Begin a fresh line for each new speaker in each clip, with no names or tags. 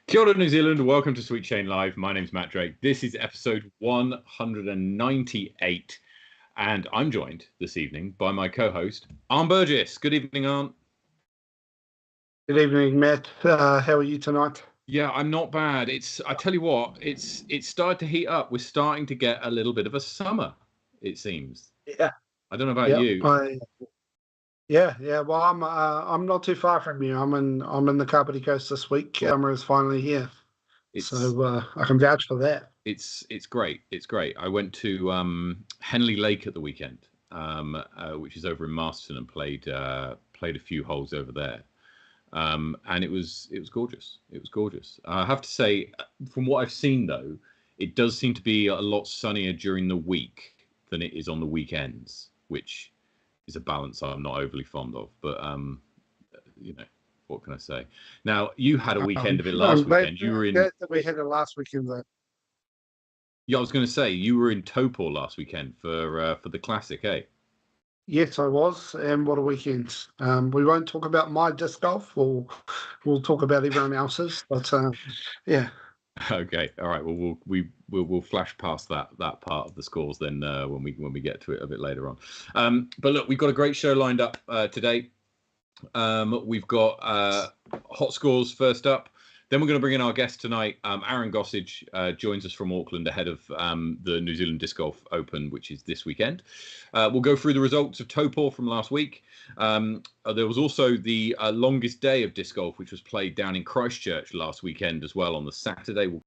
Kia ora, New Zealand. Welcome to Sweet Chain Live. My name's Matt Drake. This is episode 198, and I'm joined this evening by my co-host, Arn Burgess. Good evening, Arn.
Good evening, Matt. How are you tonight?
Yeah, I'm not bad. I tell you what, it's started to heat up. We're starting to get a little bit of a summer, it seems.
Yeah.
I don't know about you.
Yeah. Well, I'm not too far from you. I'm in the Kapiti Coast this week. Summer is finally here, so I can vouch for that.
It's great. It's great. I went to Henley Lake at the weekend, which is over in Masterton, and played a few holes over there. And it was gorgeous. It was gorgeous. I have to say, from what I've seen though, it does seem to be a lot sunnier during the week than it is on the weekends, which is a balance I'm not overly fond of. But what can I say? Now, you had a weekend of it last weekend. You were in.
We had it last weekend though.
Yeah, I was going to say you were in Topor last weekend for the Classic, eh?
Yes, I was, and what a weekend. We won't talk about my disc golf. We'll talk about everyone else's, but yeah.
Okay, all right. Well, we'll flash past that part of the scores then when we get to it a bit later on. But look, we've got a great show lined up today. We've got hot scores first up. Then we're going to bring in our guest tonight. Aaron Gossage joins us from Auckland ahead of the New Zealand Disc Golf Open, which is this weekend. We'll go through the results of Topor from last week. There was also the longest day of disc golf, which was played down in Christchurch last weekend as well on the Saturday. We'll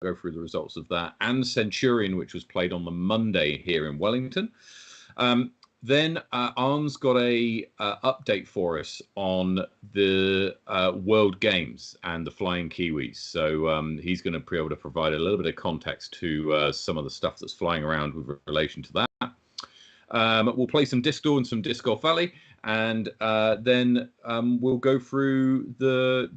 go through the results of that. And Centurion, which was played on the Monday here in Wellington. Then Arn's got a update for us on the World Games and the Flying Kiwis. So he's going to be able to provide a little bit of context to some of the stuff that's flying around with relation to that. We'll play some Disc Door and some Disc Golf Valley, and then we'll go through the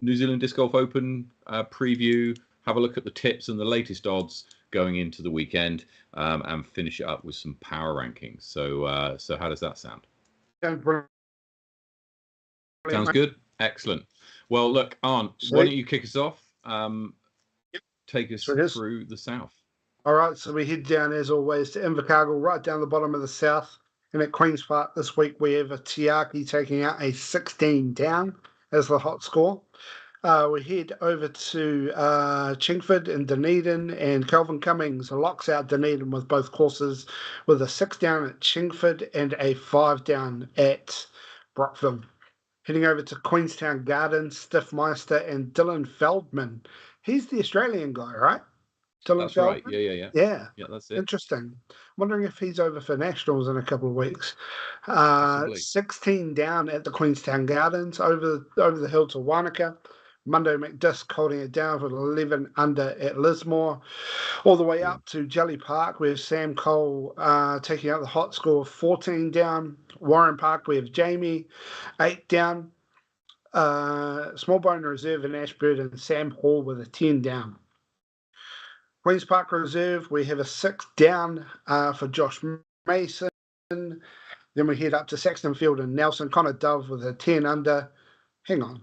New Zealand Disc Golf Open preview, have a look at the tips and the latest odds going into the weekend, and finish it up with some power rankings. So how does that sound? Sounds good. Excellent. Well, look, Arn, why don't you kick us off? Take us through the south.
All right, so we head down as always to Invercargill, right down the bottom of the south. And at Queen's Park this week, we have a Tiaki taking out a 16 down as the hot score. We head over to Chingford and Dunedin, and Kelvin Cummings locks out Dunedin with both courses with a 6 down at Chingford and a 5 down at Brockville. Heading over to Queenstown Gardens, Stiff Meister and Dylan Feldman. He's the Australian guy, right? Dylan
That's
Feldman?
Right.
Yeah.
Yeah, that's it.
Interesting. Wondering if he's over for Nationals in a couple of weeks. 16 down at the Queenstown Gardens, over the hill to Wanaka. Mundo McDisk holding it down for 11 under at Lismore. All the way up to Jelly Park, we have Sam Cole taking out the hot score of 14 down. Warren Park, we have Jamie, 8 down. Smallbone Reserve in Ashburn and Sam Hall with a 10 down. Queen's Park Reserve, we have a 6 down for Josh Mason. Then we head up to Saxton Field and Nelson. Connor Dove with a 10 under. Hang on.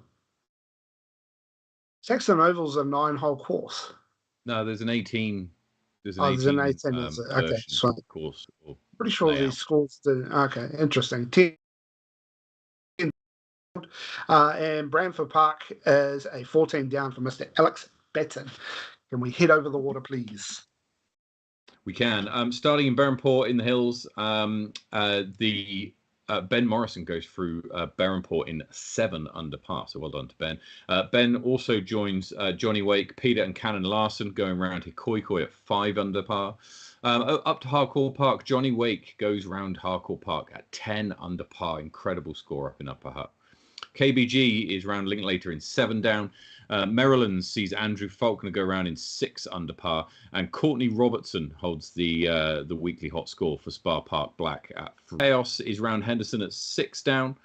Saxton Oval's a 9-hole course.
No, there's an 18.
There's an 18. Okay, so
course.
Pretty sure these scores do. Okay, interesting. 10. And Bramford Park is a 14 down for Mr. Alex Batten. Can we head over the water, please?
We can. Starting in Berrenport in the hills, Ben Morrison goes through Berrenport in 7 under par, so well done to Ben. Ben also joins Johnny Wake, Peter and Cannon Larson going round Hikoikoi at 5 under par. Up to Harcourt Park, Johnny Wake goes round Harcourt Park at 10 under par. Incredible score up in Upper Hutt. KBG is round Linklater in 7 down. Maryland sees Andrew Faulkner go round in 6 under par, and Courtney Robertson holds the weekly hot score for Spa Park Black at 3. Chaos is round Henderson at 6 down.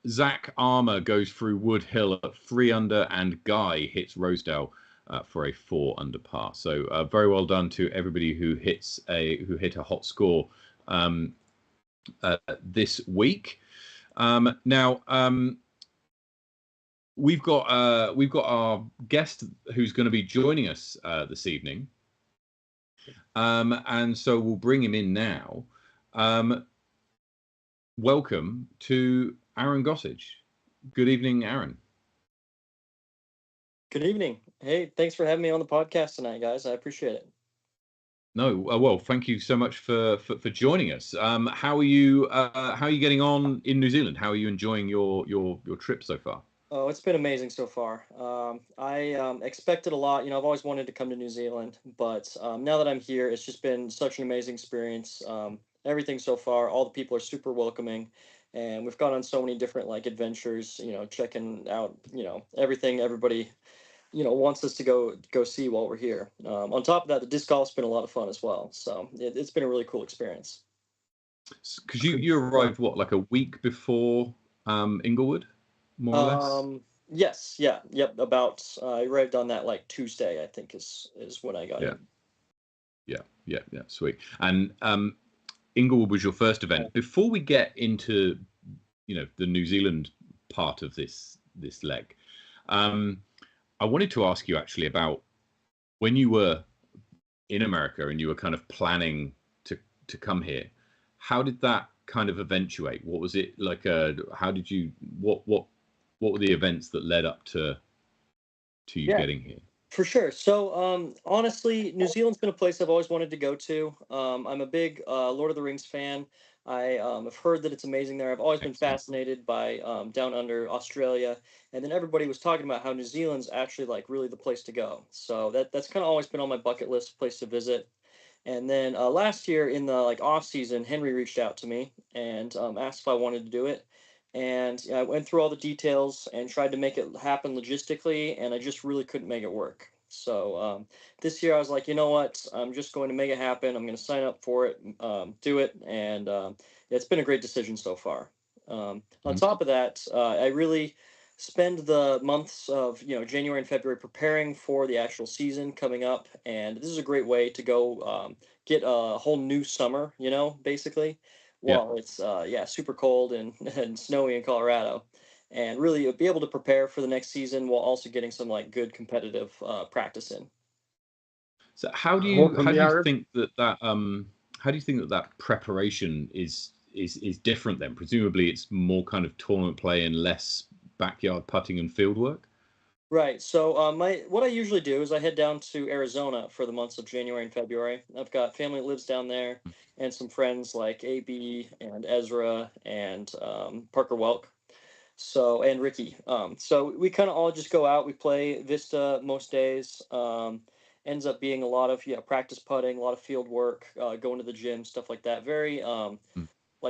Zach Armour goes through Wood Hill at 3 under, and Guy hits Rosedale for a 4 under par. So very well done to everybody who hit a hot score this week. Now, we've got our guest who's going to be joining us this evening, and so we'll bring him in now. Welcome to Aaron Gossage. Good evening, Aaron.
Good evening. Hey, thanks for having me on the podcast tonight, guys. I appreciate it.
No, well, thank you so much for joining us. How are you getting on in New Zealand? How are you enjoying your trip so far?
Oh, it's been amazing so far. I expected a lot. I've always wanted to come to New Zealand, but now that I'm here, it's just been such an amazing experience. Everything so far, all the people are super welcoming, and we've gone on so many different adventures. Checking out everything everybody wants us to go see while we're here. On top of that, the disc golf's been a lot of fun as well. So it's been a really cool experience.
Because you arrived like a week before Inglewood, more or less.
Yes, yeah, yep. About I arrived on that Tuesday, I think is when I got in.
Yeah, sweet. And Inglewood was your first event. Before we get into the New Zealand part of this leg, I wanted to ask you actually about when you were in America and you were kind of planning to come here. How did that kind of eventuate? What was it like? How did you? What were the events that led up to you getting here?
For sure. So honestly, New Zealand's been a place I've always wanted to go to. I'm a big Lord of the Rings fan. I have heard that it's amazing there. I've always been fascinated by down under Australia, and then everybody was talking about how New Zealand's actually really the place to go. So that's kind of always been on my bucket list, place to visit. And then last year in the off season, Henry reached out to me and asked if I wanted to do it. And I went through all the details and tried to make it happen logistically, and I just really couldn't make it work. So this year I was like, you know what? I'm just going to make it happen. I'm going to sign up for it, do it, and it's been a great decision so far. On top of that, I really spend the months of January and February preparing for the actual season coming up, and this is a great way to go get a whole new summer. Basically. Well, it's super cold and, and snowy in Colorado, and really be able to prepare for the next season while also getting some good competitive practice in.
So how do you think that preparation is different then? Presumably it's more kind of tournament play and less backyard putting and field work.
Right. So what I usually do is I head down to Arizona for the months of January and February. I've got family that lives down there and some friends like AB and Ezra and Parker Welk. So and Ricky. So we kind of all just go out. We play Vista most days. Ends up being a lot of practice putting, a lot of field work, going to the gym, stuff like that. Very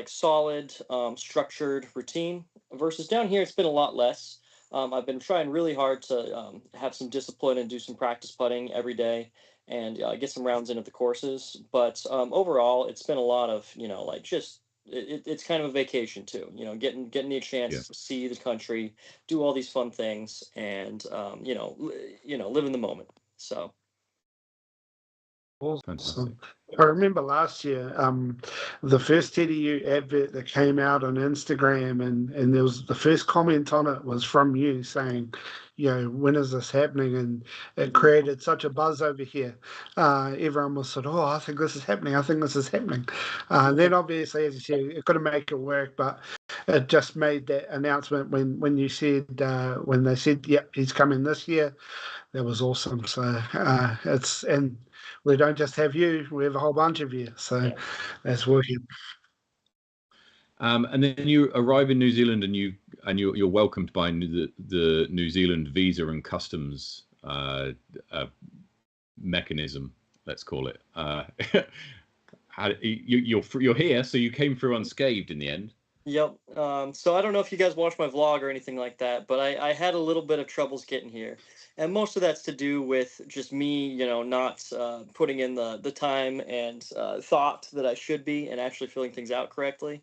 solid, structured routine. Versus down here, it's been a lot less. I've been trying really hard to have some discipline and do some practice putting every day and get some rounds in at the courses. But overall, it's been a lot of it's kind of a vacation too. Getting the chance to see the country, do all these fun things, and live in the moment. So.
Awesome. I remember last year, the first TDU advert that came out on Instagram, and there was the first comment on it was from you saying, when is this happening? And it created such a buzz over here. Everyone was sort of, oh, I think this is happening. I think this is happening. Then obviously, as you said, it couldn't make it work, but it just made that announcement when you said, when they said, yep, he's coming this year. That was awesome. So and we don't just have you; we have a whole bunch of you. So that's working.
And then you arrive in New Zealand, and you're welcomed by the New Zealand visa and customs mechanism. Let's call it. You're here, so you came through unscathed in the end.
Yep. So I don't know if you guys watched my vlog or anything like that, but I had a little bit of troubles getting here. And most of that's to do with just me, not putting in the time and thought that I should be and actually filling things out correctly.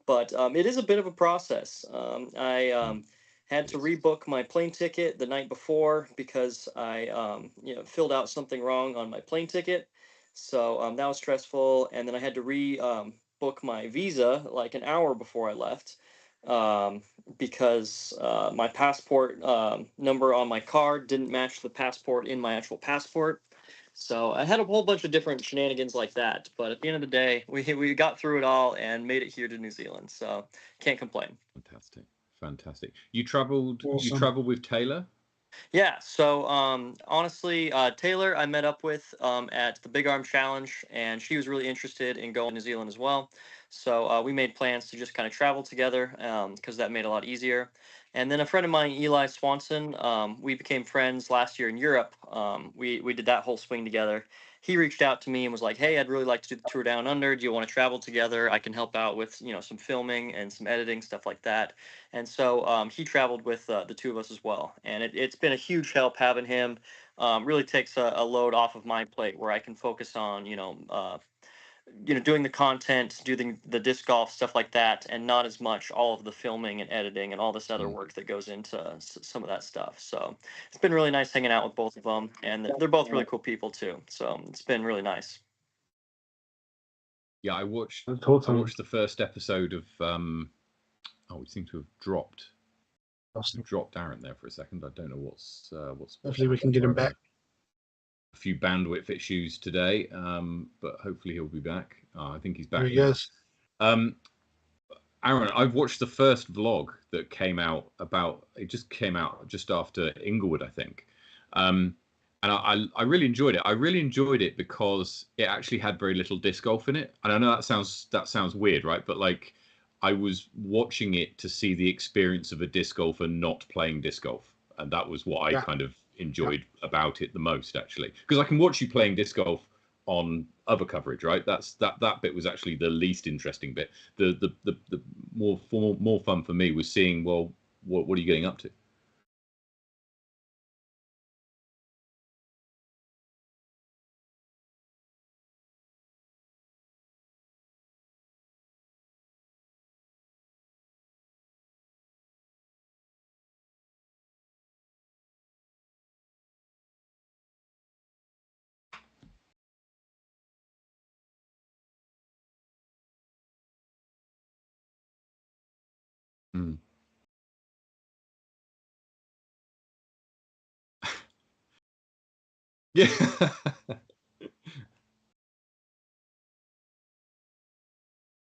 But it is a bit of a process. I had to rebook my plane ticket the night before because I filled out something wrong on my plane ticket. So that was stressful. And then I had to book my visa like an hour before I left. because my passport number on my card didn't match the passport in my actual passport. So I had a whole bunch of different shenanigans like that. But at the end of the day, we got through it all and made it here to New Zealand. So can't complain.
Fantastic, fantastic. You traveled. You
Awesome.
traveled with Taylor.
Yeah, so honestly, Taylor I met up with at the Big Arm Challenge, and she was really interested in going to New Zealand as well. So we made plans to just kind of travel together because that made it a lot easier. And then a friend of mine, Eli Swanson, we became friends last year in Europe. We did that whole swing together. He reached out to me and was like, "Hey, I'd really like to do the tour down under. Do you want to travel together? I can help out with some filming and some editing stuff like that." And so he traveled with the two of us as well, and it's been a huge help having him. Really takes a load off of my plate where I can focus on doing the content, doing the disc golf stuff like that, and not as much all of the filming and editing and all this other work that goes into some of that stuff. So it's been really nice hanging out with both of them, and they're both really cool people too. So it's been really nice.
Yeah, I watched.
That's
I
awesome.
watched the first episode of. Oh, we seem to have dropped
Awesome.
Aaron there for a second. I don't know what's.
Hopefully we can get him back.
A few bandwidth issues today, but hopefully he'll be back. I think he's back.
There he goes.
Aaron, I've watched the first vlog that came out it just came out just after Inglewood, I think. And I really enjoyed it. I really enjoyed it because it actually had very little disc golf in it. And I know that sounds weird, right? But like, I was watching it to see the experience of a disc golfer not playing disc golf, and that was what I kind of enjoyed about it the most, actually. Because I can watch you playing disc golf on other coverage, right? That bit was actually the least interesting bit. The more fun for me was seeing, well, what are you getting up to? Mm. Yeah.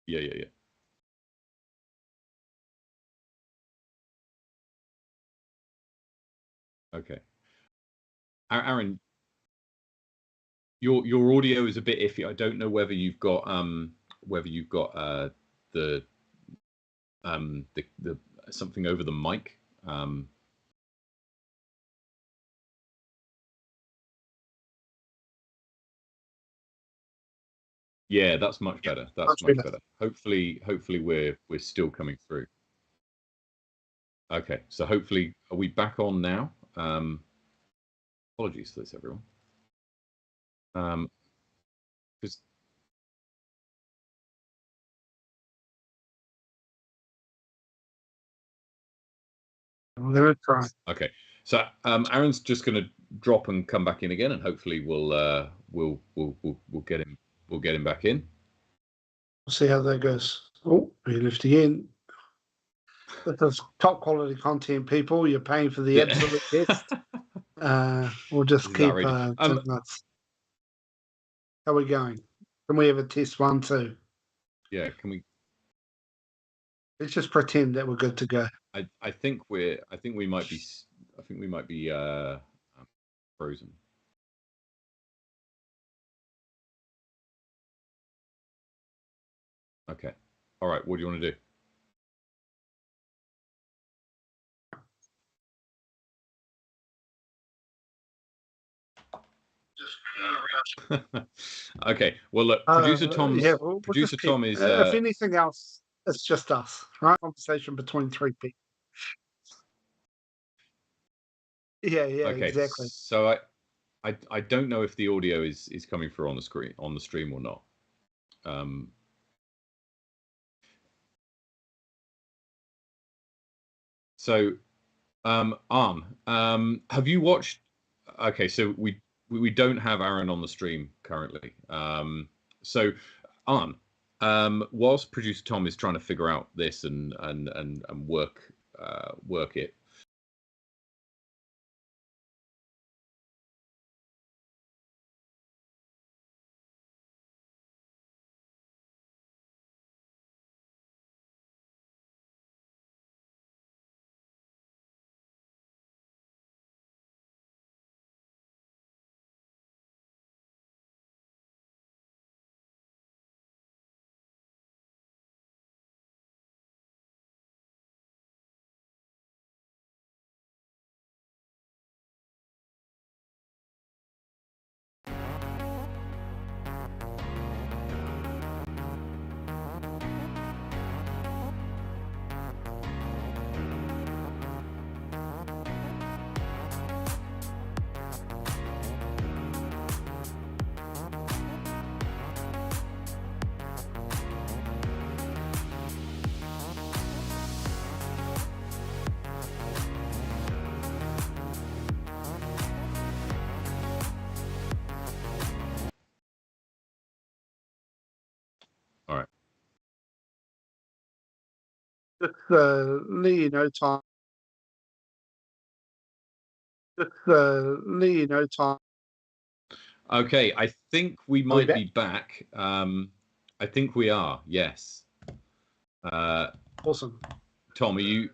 Yeah. Okay. Aaron, your audio is a bit iffy. I don't know whether you've got the the something over the mic. Yeah, that's much better. That's much better. Hopefully we're still coming through. Okay, so hopefully, are we back on now? Apologies for this, everyone. Because
Let it try.
okay, so Aaron's just going to drop and come back in again, and hopefully we'll get him back in.
We'll see how that goes. Oh, we left again. That's top quality content, people. You're paying for the absolute best. We'll just keep nuts. How are we going? Can we have a test 1, 2?
Yeah, can we?
Let's just pretend that we're good to go.
I think we might be frozen. Okay. All right. What do you want to do? Okay. Well, look, producer Tom.
Yeah,
producer Tom is.
If anything else, it's just us, right? Conversation between 3 people. Yeah,
okay,
exactly.
So I don't know if the audio is coming through on the stream or not. So, have you watched? Okay, so we don't have Aaron on the stream currently. So, whilst producer Tom is trying to figure out this and work it. All right.
Just let you know, Tom. Just let you know, Tom.
Okay, I think we might
back?
be back. I think we are. Yes.
Awesome.
Tom, are you?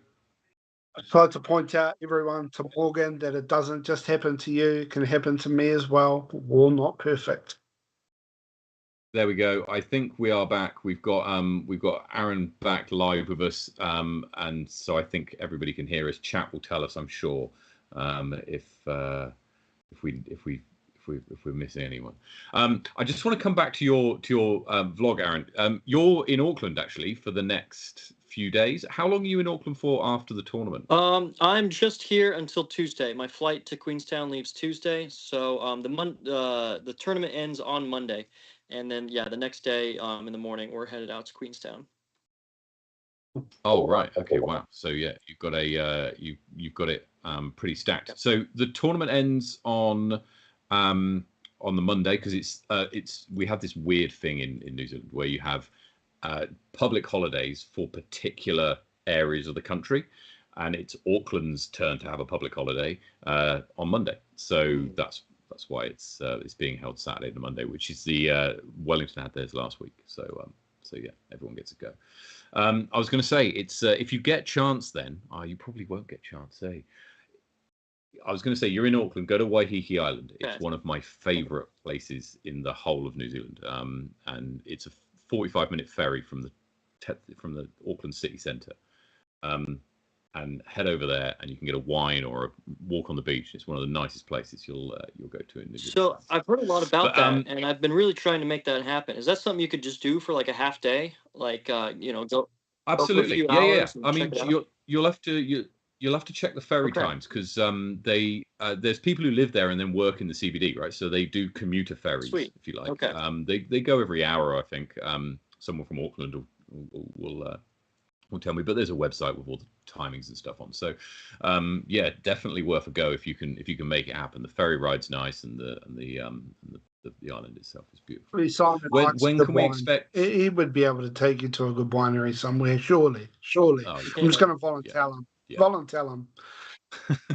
I'd like to point out everyone to Morgan that it doesn't just happen to you; it can happen to me as well. We're all not perfect.
There we go. I think we are back. We've got Aaron back live with us, and so I think everybody can hear us. Chat will tell us, I'm sure, if we're missing anyone. I just want to come back to your vlog, Aaron. You're in Auckland actually for the next few days. How long are you in Auckland for after the tournament?
I'm just here until Tuesday. My flight to Queenstown leaves Tuesday, so the tournament ends on Monday, and then the next day in the morning we're headed out to Queenstown.
Oh right, okay, wow. So yeah, you've got you've got it pretty stacked. Yep. So the tournament ends on the Monday because it's we have this weird thing in New Zealand where you have public holidays for particular areas of the country, and it's Auckland's turn to have a public holiday on Monday. So that's why it's being held Saturday to Monday, which is the Wellington had theirs last week. So yeah, everyone gets a go. I was going to say it's if you get chance, then you probably won't get chance. I was going to say you're in Auckland. Go to Waiheke Island. It's one of my favourite places in the whole of New Zealand, and it's a 45-minute ferry from the Auckland city centre, and head over there, and you can get a wine or a walk on the beach. It's one of the nicest places you'll go to in New Zealand.
So I've heard a lot about that, and I've been really trying to make that happen. Is that something you could just do for like a half day, like go?
Absolutely,
go for a few
yeah.
hours
I mean, you'll have to check the ferry times because there's people who live there and then work in the CBD, right? So they do commuter ferries, if you like.
Okay.
They go every hour, I think. Someone from Auckland will tell me, but there's a website with all the timings and stuff on. So yeah, definitely worth a go if you can make it happen. The ferry ride's nice, and the island itself is beautiful.
Simon,
when can we expect?
He would be able to take you to a good winery somewhere, surely. Oh, yeah. I'm just going to volunteer him. Yeah. Volunteer him.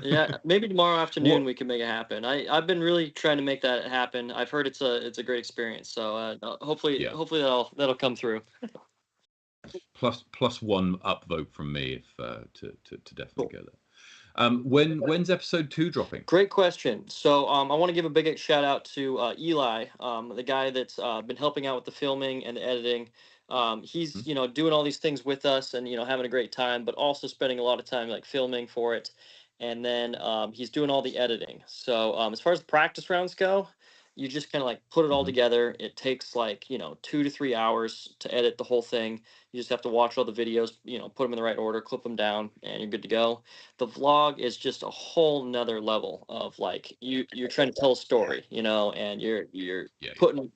Yeah, maybe tomorrow afternoon we can make it happen. I've been really trying to make that happen. I've heard it's a great experience. So hopefully that'll come through.
Plus one upvote from me if to definitely go there. When's episode 2 dropping?
Great question. So I want to give a big shout out to Eli, the guy that's been helping out with the filming and the editing. He's doing all these things with us and having a great time, but also spending a lot of time like filming for it, and then he's doing all the editing. So as far as the practice rounds go, you just kind of like put it all together. It takes like 2 to 3 hours to edit the whole thing. You just have to watch all the videos, put them in the right order, clip them down, and you're good to go. The vlog is just a whole nother level of like you're trying to tell a story, and you're putting,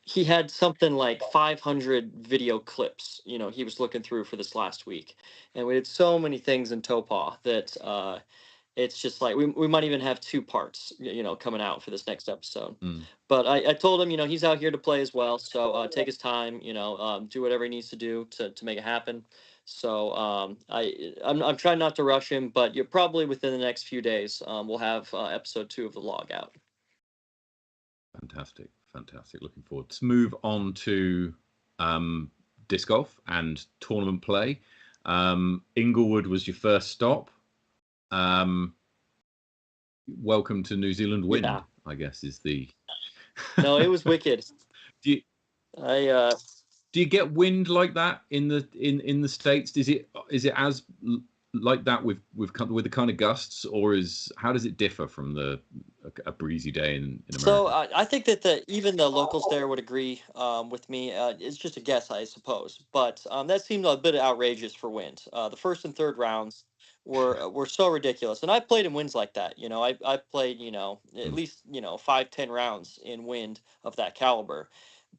he had something like 500 video clips, he was looking through for this last week, and we did so many things in Topah that it's just like we might even have 2 parts, coming out for this next episode.
Mm.
But I told him, he's out here to play as well, so take his time, do whatever he needs to do to make it happen. So I'm trying not to rush him, but you're probably within the next few days, we'll have episode 2 of the log out.
Fantastic. Looking forward. Let's move on to disc golf and tournament play. Inglewood was your first stop. Welcome to New Zealand wind,
Yeah.
I guess is the.
No, it was wicked.
Do you get wind like that in the States? Is it as like that with the kind of gusts, or how does it differ from a breezy day in America?
So I think that even the locals there would agree with me. It's just a guess, I suppose, but that seemed a bit outrageous for wind. The first and third rounds were so ridiculous, and I played in winds like that. I played at least 5-10 rounds in wind of that caliber.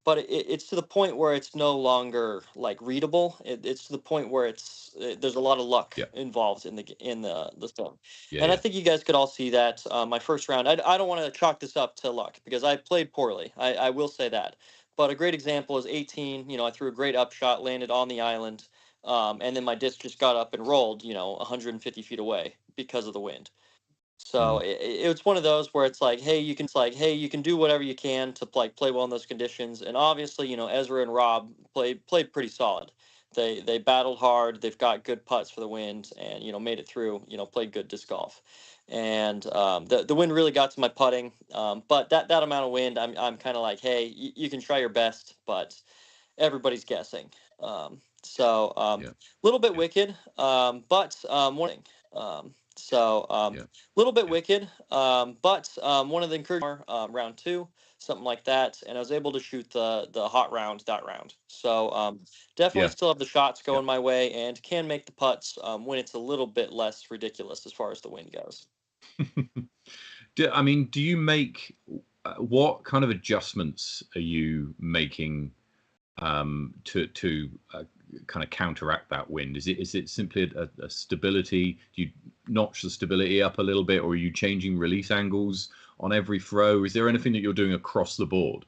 But it's to the point where it's no longer like readable. It's to the point where there's a lot of luck involved in the storm. And I think you guys could all see that. My first round, I don't want to chalk this up to luck because I played poorly. I will say that. But a great example is 18. I threw a great upshot, landed on the island, and then my disc just got up and rolled 150 feet away because of the wind. So it's one of those where it's like, hey, you can do whatever you can to play well in those conditions. And obviously, Ezra and Rob played pretty solid. They battled hard. They've got good putts for the wind, and made it through. Played good disc golf, and the wind really got to my putting. But that amount of wind, I'm kind of like, hey, you can try your best, but everybody's guessing. So little bit wicked, but warning. Little bit wicked, but one of the encouraging round 2, something like that, and I was able to shoot the hot round that round. So definitely still have the shots going my way and can make the putts when it's a little bit less ridiculous as far as the wind goes.
Do you make what kind of adjustments are you making to kind of counteract that wind? Is it simply a stability? Do you notch the stability up a little bit, or are you changing release angles on every throw? Is there anything that you're doing across the board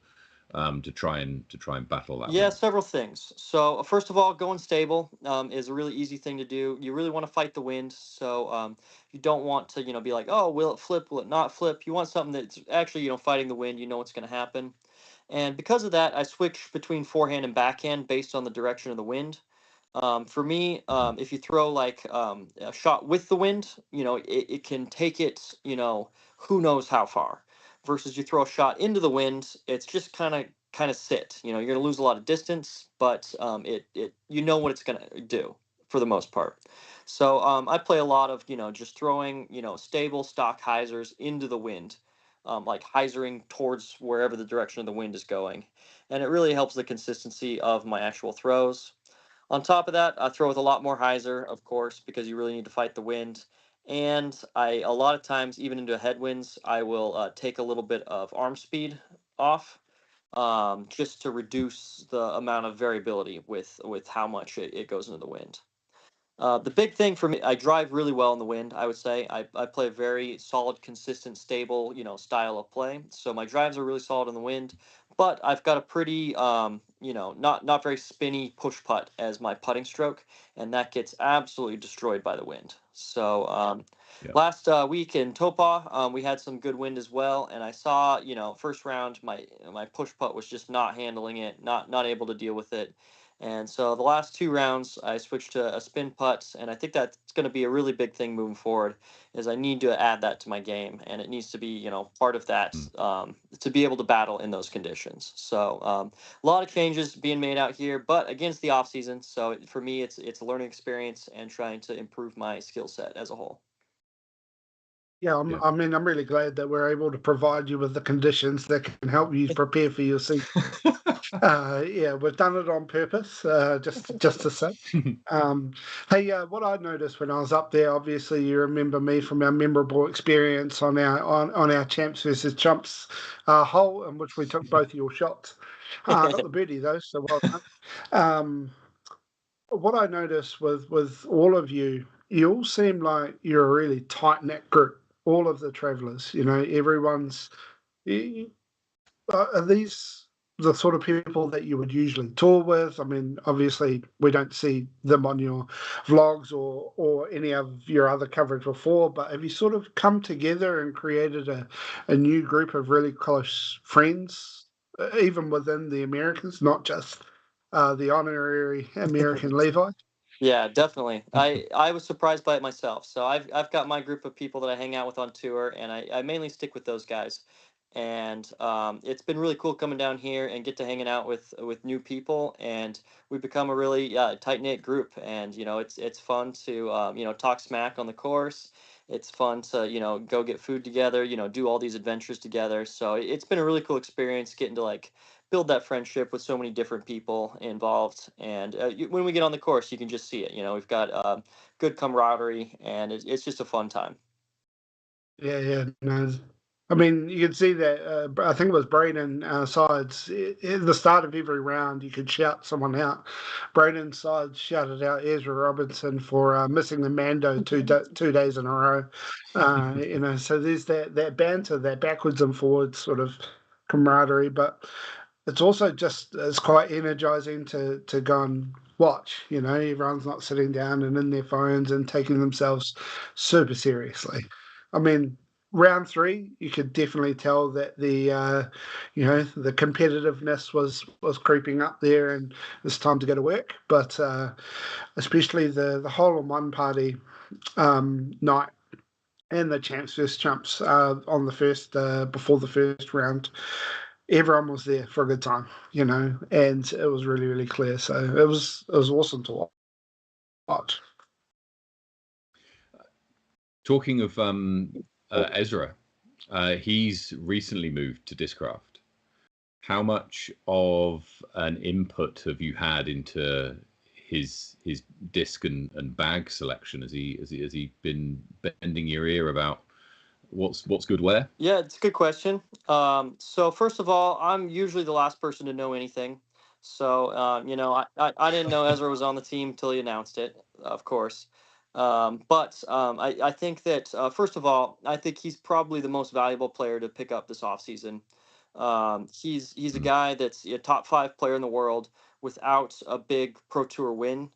to try and battle that wind?
Several things. So first of all, going stable is a really easy thing to do. You really want to fight the wind, so you don't want to be like, oh, will it flip, will it not flip? You want something that's actually fighting the wind. What's going to happen. And because of that, I switch between forehand and backhand based on the direction of the wind. For me, if you throw like a shot with the wind, it can take it, who knows how far. Versus you throw a shot into the wind, it's just kind of sit. You're going to lose a lot of distance, but what it's going to do for the most part. So I play a lot of just throwing stable stock hyzers into the wind. Like hyzering towards wherever the direction of the wind is going. And it really helps the consistency of my actual throws. On top of that, I throw with a lot more hyzer, of course, because you really need to fight the wind. And a lot of times, even into headwinds, I will take a little bit of arm speed off, just to reduce the amount of variability with how much it goes into the wind. The big thing for me, I drive really well in the wind, I would say. I play a very solid, consistent, stable, style of play. So my drives are really solid in the wind, but I've got a pretty, not very spinny push putt as my putting stroke, and that gets absolutely destroyed by the wind. So last week in Topah, we had some good wind as well, and I saw, first round, my push putt was just not handling it, not able to deal with it. And so the last 2 rounds, I switched to a spin putt, and I think that's going to be a really big thing moving forward. Is I need to add that to my game, and it needs to be part of that to be able to battle in those conditions. So a lot of changes being made out here, but against the off season. So for me, it's a learning experience and trying to improve my skill set as a whole.
I'm really glad that we're able to provide you with the conditions that can help you prepare for your season. We've done it on purpose, just to say. Hey, what I noticed when I was up there, obviously you remember me from our memorable experience on our Champs versus Chumps hole, in which we took both your shots. Got the birdie though, so well done. What I noticed with all of you you all seem like you're a really tight knit group. All of the travelers, everyone's. Are these the sort of people that you would usually tour with? I mean, obviously, we don't see them on your vlogs or any of your other coverage before, but have you sort of come together and created a new group of really close friends, even within the Americans, not just the honorary American Levi?
Yeah, definitely. I was surprised by it myself. So I've got my group of people that I hang out with on tour, and I mainly stick with those guys. And it's been really cool coming down here and get to hanging out with new people, and we've become a really tight knit group. And it's fun to talk smack on the course. It's fun to go get food together. Do all these adventures together. So it's been a really cool experience getting to like build that friendship with so many different people involved. And when we get on the course, you can just see it. We've got good camaraderie, and it's just a fun time.
Yeah, yeah. No, I mean, you could see that. I think it was Braden Sides. At the start of every round, you could shout someone out. Braden Sides shouted out Ezra Robinson for missing the Mando 2 days in a row. So there's that banter, that backwards and forwards sort of camaraderie. But it's also it's quite energizing to go and watch. Everyone's not sitting down and in their phones and taking themselves super seriously. I mean, round three, you could definitely tell that the competitiveness was creeping up there, and it's time to go to work. But especially the hole in one party night and the champs versus chumps on the first before the first round, everyone was there for a good time, and it was really really clear. So it was awesome to watch.
Talking of Ezra, he's recently moved to Discraft. How much of an input have you had into his disc and bag selection? Has he been bending your ear about what's good where?
Yeah, it's a good question. So first of all, I'm usually the last person to know anything. So I didn't know Ezra was on the team till he announced it, of course. But I think that first of all, I think he's probably the most valuable player to pick up this offseason. He's a guy that's a top 5 player in the world without a big Pro Tour win.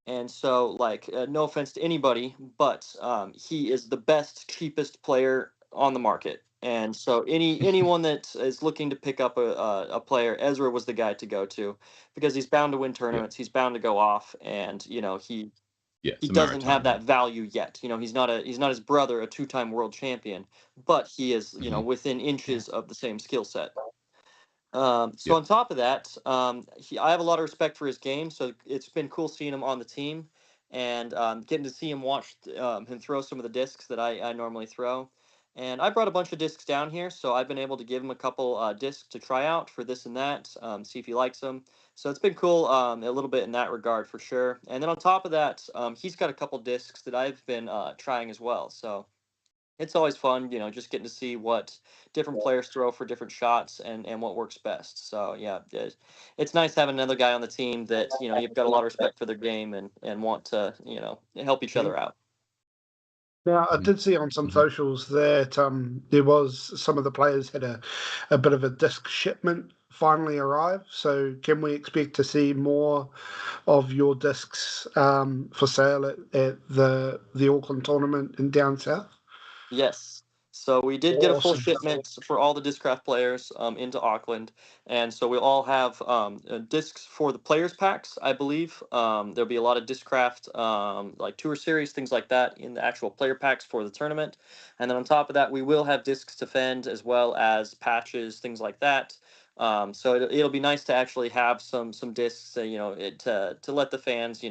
And so, like, no offense to anybody, but he is the best, cheapest player on the market. And so, anyone that is looking to pick up a player, Ezra was the guy to go to, because he's bound to win tournaments. He's bound to go off, and he doesn't have that value yet. He's not his brother, a 2-time world champion, but he is within inches of the same skill set. So on top of that, I have a lot of respect for his game. So it's been cool seeing him on the team, and getting to see him watch him throw some of the discs that I normally throw. And I brought a bunch of discs down here, so I've been able to give him a couple discs to try out for this and that, see if he likes them. So it's been cool a little bit in that regard for sure. And then on top of that, he's got a couple discs that I've been trying as well. So it's always fun, just getting to see what different players throw for different shots and what works best. So yeah, it's nice having another guy on the team that you've got a lot of respect for their game and want to help each other out.
Now, I did see on some socials that there was some of the players had a bit of a disc shipment finally arrive. So, can we expect to see more of your discs for sale at the Auckland tournament in down south?
Yes. So we did get a full
Awesome.
shipment for all the Discraft players into Auckland, and so we'll all have discs for the players packs. I believe there'll be a lot of Discraft like tour series, things like that, in the actual player packs for the tournament. And then on top of that, we will have discs to fend as well as patches, things like that. So it'll be nice to actually have some discs, to let the fans,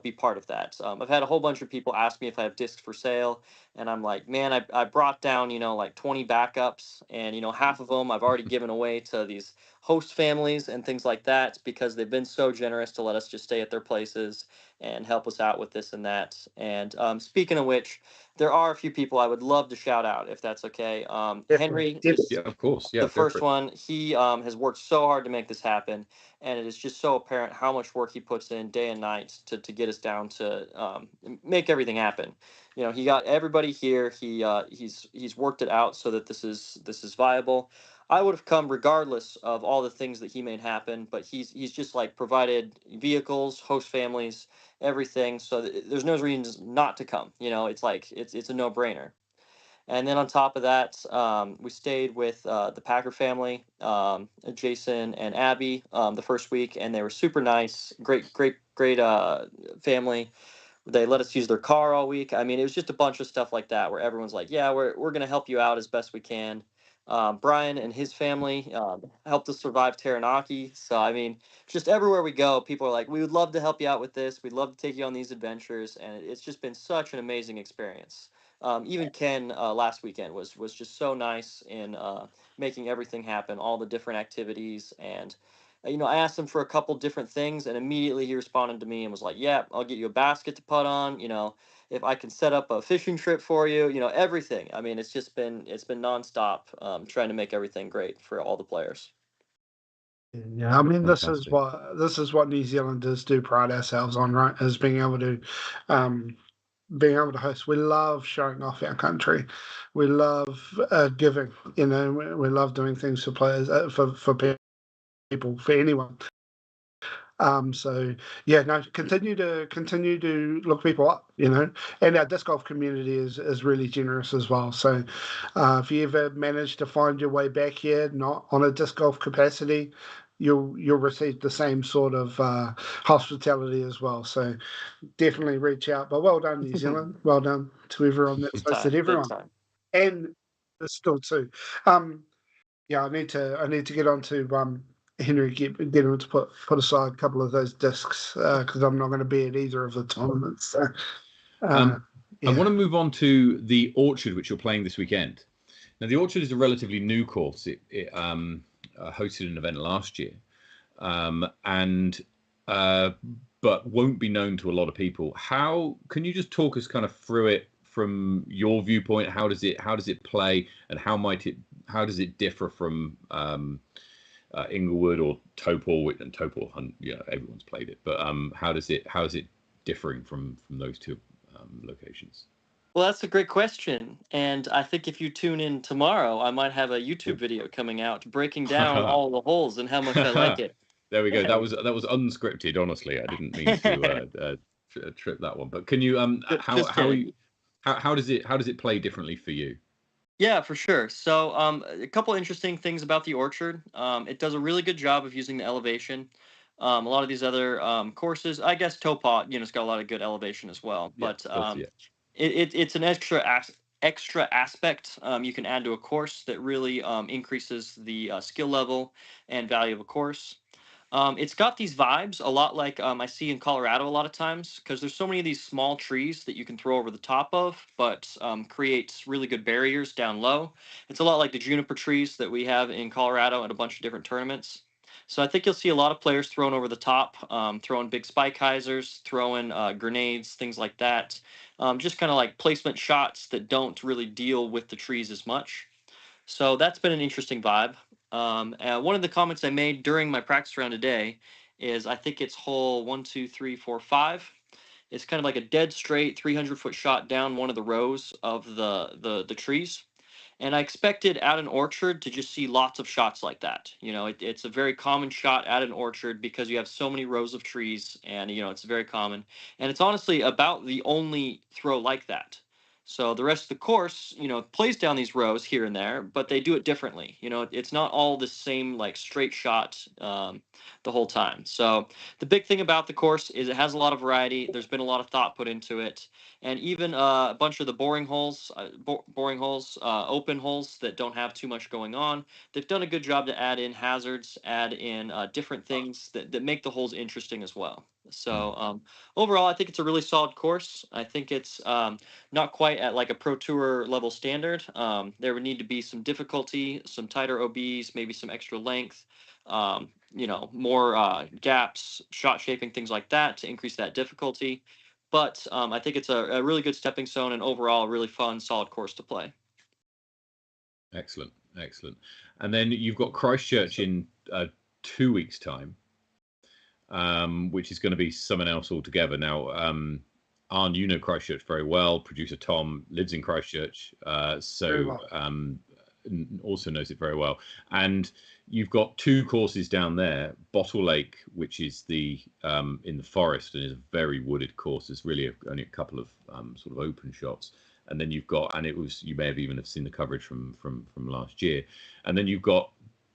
be part of that. I've had a whole bunch of people ask me if I have discs for sale, And I'm like, man, I brought down, like 20 backups, and, half of them I've already given away to these host families and things like that because they've been so generous to let us just stay at their places and help us out with this and that. And speaking of which, there are a few people I would love to shout out if that's okay.
Definitely.
Henry is
Yeah, of course. Yeah,
the
go for
first
it.
one. He has worked so hard to make this happen, and it is just so apparent how much work he puts in day and night to get us down to make everything happen. He got everybody here. He's worked it out so that this is viable. I would have come regardless of all the things that he made happen, but he's just like provided vehicles, host families, everything. So there's no reason not to come. It's like it's a no brainer. And then on top of that, we stayed with the Packer family, Jason and Abby, the first week, and they were super nice, great, great, great family. They let us use their car all week. I mean, it was just a bunch of stuff like that where everyone's like, "Yeah, we're gonna help you out as best we can." Brian and his family helped us survive Taranaki. So I mean, just everywhere we go, people are like, "We would love to help you out with this. We'd love to take you on these adventures," and it's just been such an amazing experience. Even Ken last weekend was just so nice in making everything happen, all the different activities, and I asked him for a couple different things, and immediately he responded to me and was like, "Yeah, I'll get you a basket to put on. If I can set up a fishing trip for you, everything." I mean, it's been nonstop trying to make everything great for all the players.
Yeah, I mean,
Fantastic.
this is what New Zealanders do pride ourselves on, right? Is um, being able to host. We love showing off our country. We love giving. We love doing things for players, for people, for anyone. So yeah, no, continue to look people up, and our disc golf community is really generous as well. So if you ever manage to find your way back here, not on a disc golf capacity, you'll receive the same sort of hospitality as well. So definitely reach out. But well done, New Zealand. Well done to everyone that's
Big
hosted
time, big
everyone,
time.
and still too. Yeah, I need to get on to Henry, get him to put aside a couple of those discs because I'm not going to be at either of the tournaments. So,
I
yeah,
want to move on to the Orchard, which you're playing this weekend. Now, the Orchard is a relatively new course. It hosted an event last year, and but won't be known to a lot of people. How can you just talk us kind of through it from your viewpoint? How does it play, and how does it differ from Inglewood or Topol? And Topol, everyone's played it, but how is it differing from those two locations?
Well, that's a great question. And I think if you tune in tomorrow, I might have a YouTube video coming out breaking down all the holes and how much I like it.
There we go. That was unscripted. Honestly, I didn't mean to trip that one. But can you
Just kidding.
how does it play differently for you?
Yeah, for sure. So, a couple interesting things about the orchard. It does a really good job of using the elevation. A lot of these other courses, I guess Topot, it's got a lot of good elevation as well.
Yeah,
But
of course, yeah.
it's an extra aspect you can add to a course that really increases the skill level and value of a course. It's got these vibes a lot like I see in Colorado a lot of times because there's so many of these small trees that you can throw over the top of, but creates really good barriers down low. It's a lot like the juniper trees that we have in Colorado at a bunch of different tournaments. So I think you'll see a lot of players thrown over the top, throwing big spike hyzers, throwing grenades, things like that. Just kind of like placement shots that don't really deal with the trees as much. So that's been an interesting vibe. One of the comments I made during my practice round today is I think it's hole 1, 2, 3, 4, 5. It's kind of like a dead straight 300-foot shot down one of the rows of the trees. And I expected at an orchard to just see lots of shots like that. It's a very common shot at an orchard because you have so many rows of trees, and it's very common. And it's honestly about the only throw like that. So the rest of the course, plays down these rows here and there, but they do it differently. It's not all the same like straight shot the whole time. So the big thing about the course is it has a lot of variety. There's been a lot of thought put into it, and even a bunch of the open holes that don't have too much going on. They've done a good job to add in hazards, add in different things that make the holes interesting as well. So overall, I think it's a really solid course. I think it's not quite at like a Pro Tour level standard. There would need to be some difficulty, some tighter OBs, maybe some extra length, more gaps, shot shaping, things like that to increase that difficulty. But I think it's a really good stepping stone and overall a really fun, solid course to play.
Excellent. And then you've got Christchurch in 2 weeks' time, which is going to be someone else altogether. Now, Arn, you know Christchurch very well. Producer Tom lives in Christchurch, so also knows it very well. And you've got 2 courses down there. Bottle Lake, which is the in the forest and is a very wooded course. There's really only a couple of sort of open shots. And then you've got, and it was, you may have even have seen the coverage from last year. And then you've got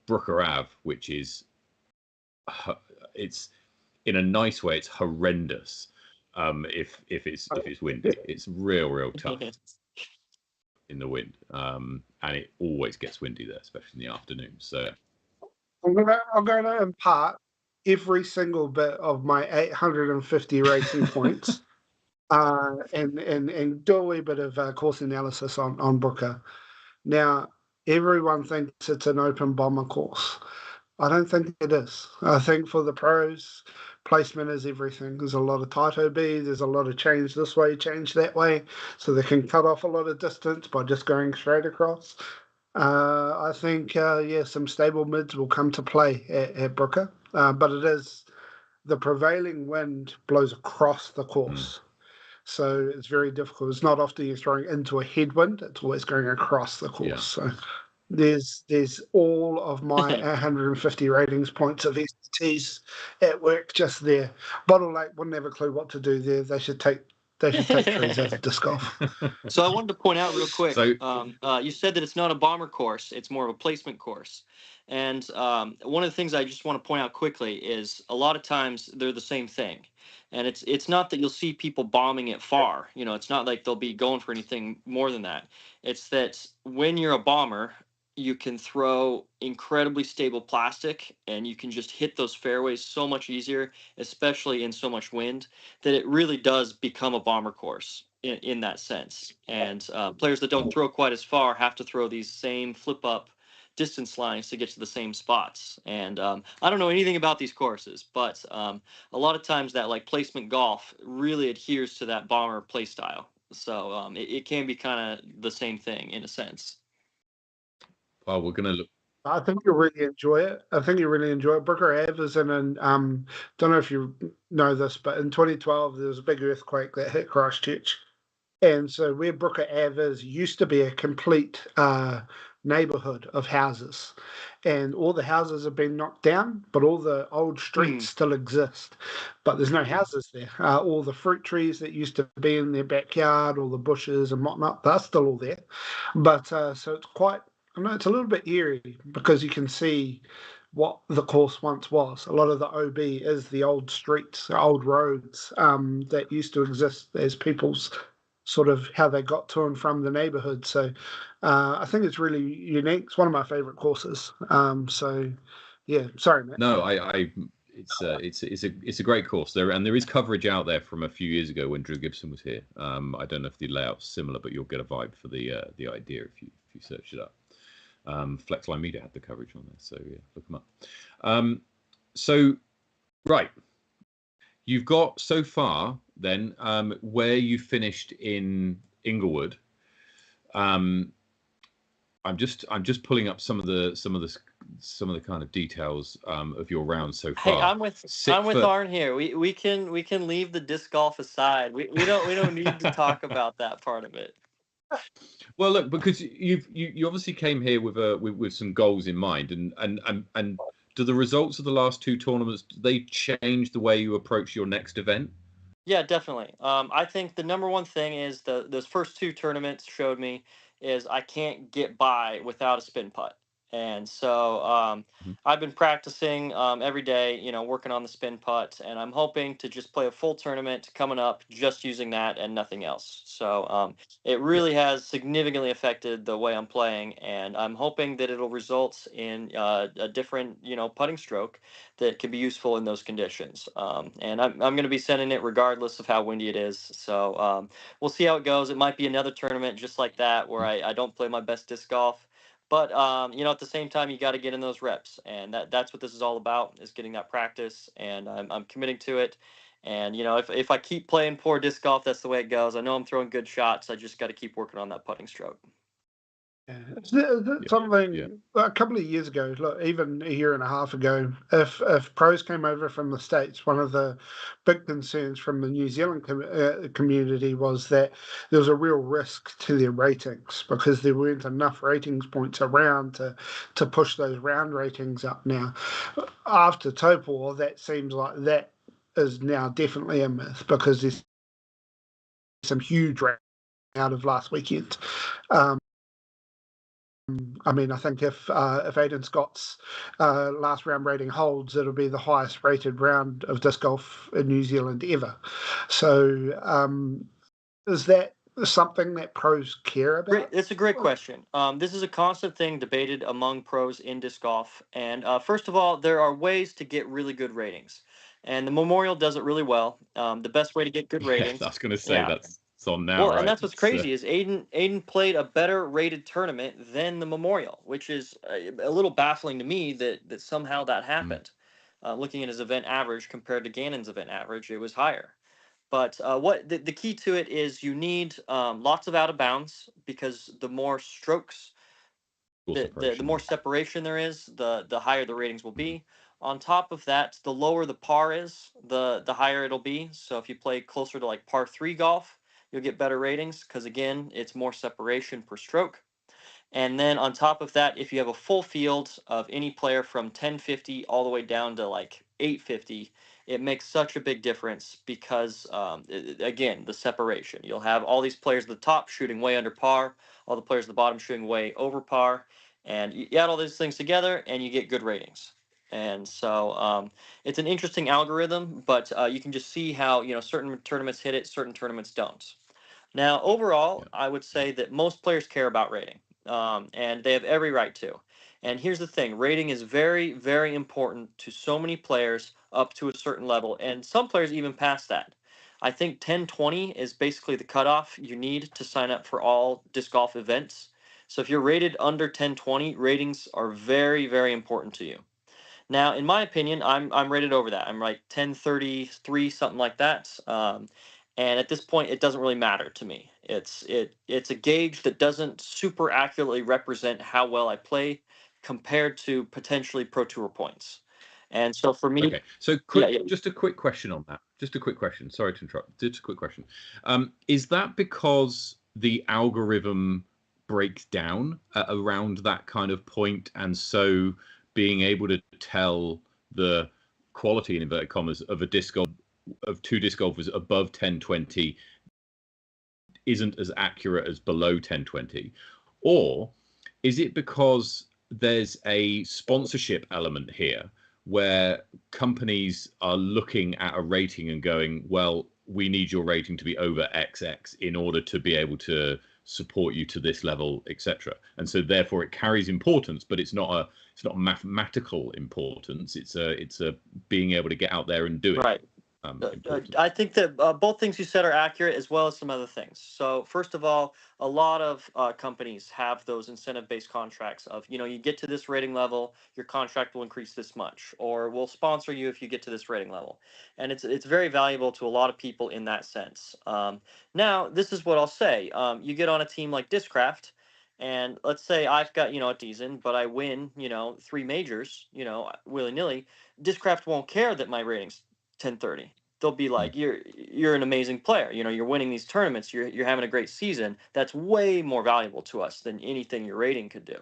Brooker Ave, which is, it's in a nice way, it's horrendous. If it's windy, it's real tough in the wind. And it always gets windy there, especially in the afternoon. So
I'm going to impart every single bit of my 850 rating points. And do a wee bit of course analysis on Brooker. Now, everyone thinks it's an open bomber course. I don't think it is. I think for the pros, placement is everything. There's a lot of tight OB, there's a lot of change this way, change that way, so they can cut off a lot of distance by just going straight across. I think, some stable mids will come to play at Brooker, but it is the prevailing wind blows across the course. So it's very difficult. It's not often you're throwing into a headwind. It's always going across the course.
Yeah.
So there's all of my 150 ratings points of expertise at work just there. Bottle Lake wouldn't have a clue what to do there. They should take trees out of disc golf.
So I wanted to point out real quick.
So,
you said that it's not a bomber course; it's more of a placement course. And one of the things I just want to point out quickly is a lot of times they're the same thing. And it's not that you'll see people bombing it far. It's not like they'll be going for anything more than that. It's that when you're a bomber, you can throw incredibly stable plastic and you can just hit those fairways so much easier, especially in so much wind, that it really does become a bomber course in that sense. And players that don't throw quite as far have to throw these same flip up distance lines to get to the same spots. And I don't know anything about these courses, but a lot of times that like placement golf really adheres to that bomber play style. So it can be kind of the same thing in a sense.
well, we're going to look.
I think you'll really enjoy it. Brooker Ave is in an don't know if you know this, but in 2012 there was a big earthquake that hit Christchurch. And so where Brooker Ave is used to be a complete neighborhood of houses. And all the houses have been knocked down, but all the old streets still exist. But there's no houses there. All the fruit trees that used to be in their backyard, all the bushes and whatnot, they're still all there. But so it's quite, it's a little bit eerie because you can see what the course once was. A lot of the OB is the old streets, old roads that used to exist as people's sort of how they got to and from the neighborhood. So I think it's really unique. It's one of my favorite courses. So yeah, sorry, Matt.
No, it's a great course there, and there is coverage out there from a few years ago when Drew Gibson was here. I don't know if the layout's similar, but you'll get a vibe for the idea if you search it up. Flexline Media had the coverage on there, so yeah, look them up. So right, you've got so far then where you finished in Inglewood. I'm just pulling up some of the kind of details of your round so far.
Hey, I'm with Arn here. We can leave the disc golf aside. We don't need to talk about that part of it.
Well, look, because you obviously came here with some goals in mind, and do the results of the last 2 tournaments, do they change the way you approach your next event?
Yeah, definitely. I think the number one thing is those first 2 tournaments showed me is I can't get by without a spin putt. And so
Mhm.
I've been practicing every day, working on the spin putt, and I'm hoping to just play a full tournament coming up just using that and nothing else. So it
Yeah.
really has significantly affected the way I'm playing, and I'm hoping that it'll result in a different, putting stroke that can be useful in those conditions. And I'm going to be sending it regardless of how windy it is. So we'll see how it goes. It might be another tournament just like that where I don't play my best disc golf. But at the same time, you got to get in those reps, and that's what this is all about, is getting that practice. And I'm committing to it. And if I keep playing poor disc golf, that's the way it goes. I know I'm throwing good shots. I just got to keep working on that putting stroke.
Yeah.
Yeah.
Something a couple of years ago, look, even a year and a half ago, if pros came over from the States, one of the big concerns from the New Zealand community was that there was a real risk to their ratings because there weren't enough ratings points around to push those round ratings up. Now, after Topor, that seems like that is now definitely a myth because there's some huge out of last weekend. I mean, I think if Aidan Scott's last round rating holds, it'll be the highest rated round of disc golf in New Zealand ever. So, is that something that pros care about?
It's a great question. This is a constant thing debated among pros in disc golf. And first of all, there are ways to get really good ratings, and the Memorial does it really well. The best way to get good
Yeah,
ratings,
I was going to say
yeah.
that's it's on now,
Well, and
right?
that's what's crazy is Aiden played a better rated tournament than the Memorial, which is a little baffling to me that somehow that happened. Looking at his event average compared to Gannon's event average, it was higher. But what the key to it is, you need lots of out of bounds, because the more strokes,
Full
the
separation.
more separation there is, the higher the ratings will
Mhm.
be. On top of that, the lower the par is, the higher it'll be. So if you play closer to like par 3 golf, you'll get better ratings, because again, it's more separation per stroke. And then on top of that, if you have a full field of any player from 1050 all the way down to like 850, it makes such a big difference because, again, the separation. You'll have all these players at the top shooting way under par, all the players at the bottom shooting way over par, and you add all these things together and you get good ratings. And so it's an interesting algorithm, but you can just see how certain tournaments hit it, certain tournaments don't. Now, overall,
Yeah.
I would say that most players care about rating, and they have every right to. And here's the thing: rating is very, very important to so many players up to a certain level, and some players even past that. I think 1020 is basically the cutoff you need to sign up for all disc golf events. So if you're rated under 1020, ratings are very, very important to you. Now, in my opinion, I'm rated over that. I'm like 1033, something like that. And at this point, it doesn't really matter to me. It's a gauge that doesn't super accurately represent how well I play compared to potentially Pro Tour points. And so for me,
Okay, so
yeah,
quick, just a quick question on that. Just a quick question. Sorry to interrupt. Just a quick question. Is that because the algorithm breaks down around that kind of point, and so being able to tell the quality in inverted commas of a disc golf of two disc golfers above 1020 isn't as accurate as below 1020, or is it because there's a sponsorship element here where companies are looking at a rating and going, well, we need your rating to be over XX in order to be able to support you to this level, etc. And so therefore it carries importance, but it's not a mathematical importance. It's a being able to get out there and do it.
right.
Importance.
I think that both things you said are accurate, as well as some other things. So first of all, a lot of companies have those incentive-based contracts of, you get to this rating level, your contract will increase this much, or we'll sponsor you if you get to this rating level. And it's very valuable to a lot of people in that sense. Now, this is what I'll say. You get on a team like Discraft, and let's say I've got, a season, but I win, 3 majors, willy-nilly. Discraft won't care that my rating's 1030. They'll be like, you're an amazing player. You're winning these tournaments. You're having a great season. That's way more valuable to us than anything your rating could do.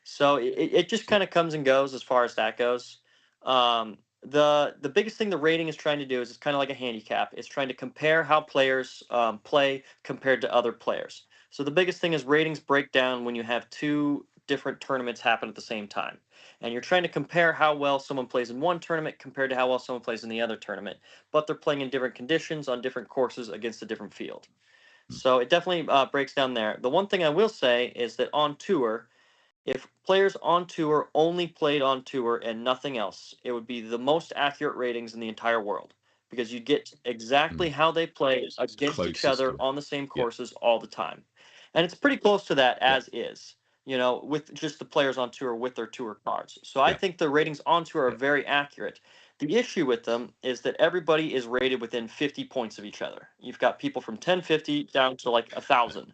So it just kind of comes and goes as far as that goes. The biggest thing the rating is trying to do is it's kind of like a handicap. It's trying to compare how players play compared to other players. So the biggest thing is ratings break down when you have two different tournaments happen at the same time. And you're trying to compare how well someone plays in one tournament compared to how well someone plays in the other tournament, but they're playing in different conditions on different courses against a different field. So it definitely breaks down there. The one thing I will say is that on tour, if players on tour only played on tour and nothing else, it would be the most accurate ratings in the entire world because you get exactly how they play against each other on the same courses all the time. And it's pretty close to that as is, with just the players on tour with their tour cards. So I think the ratings on tour are very accurate. The issue with them is that everybody is rated within 50 points of each other. You've got people from 1050 down to like 1,000.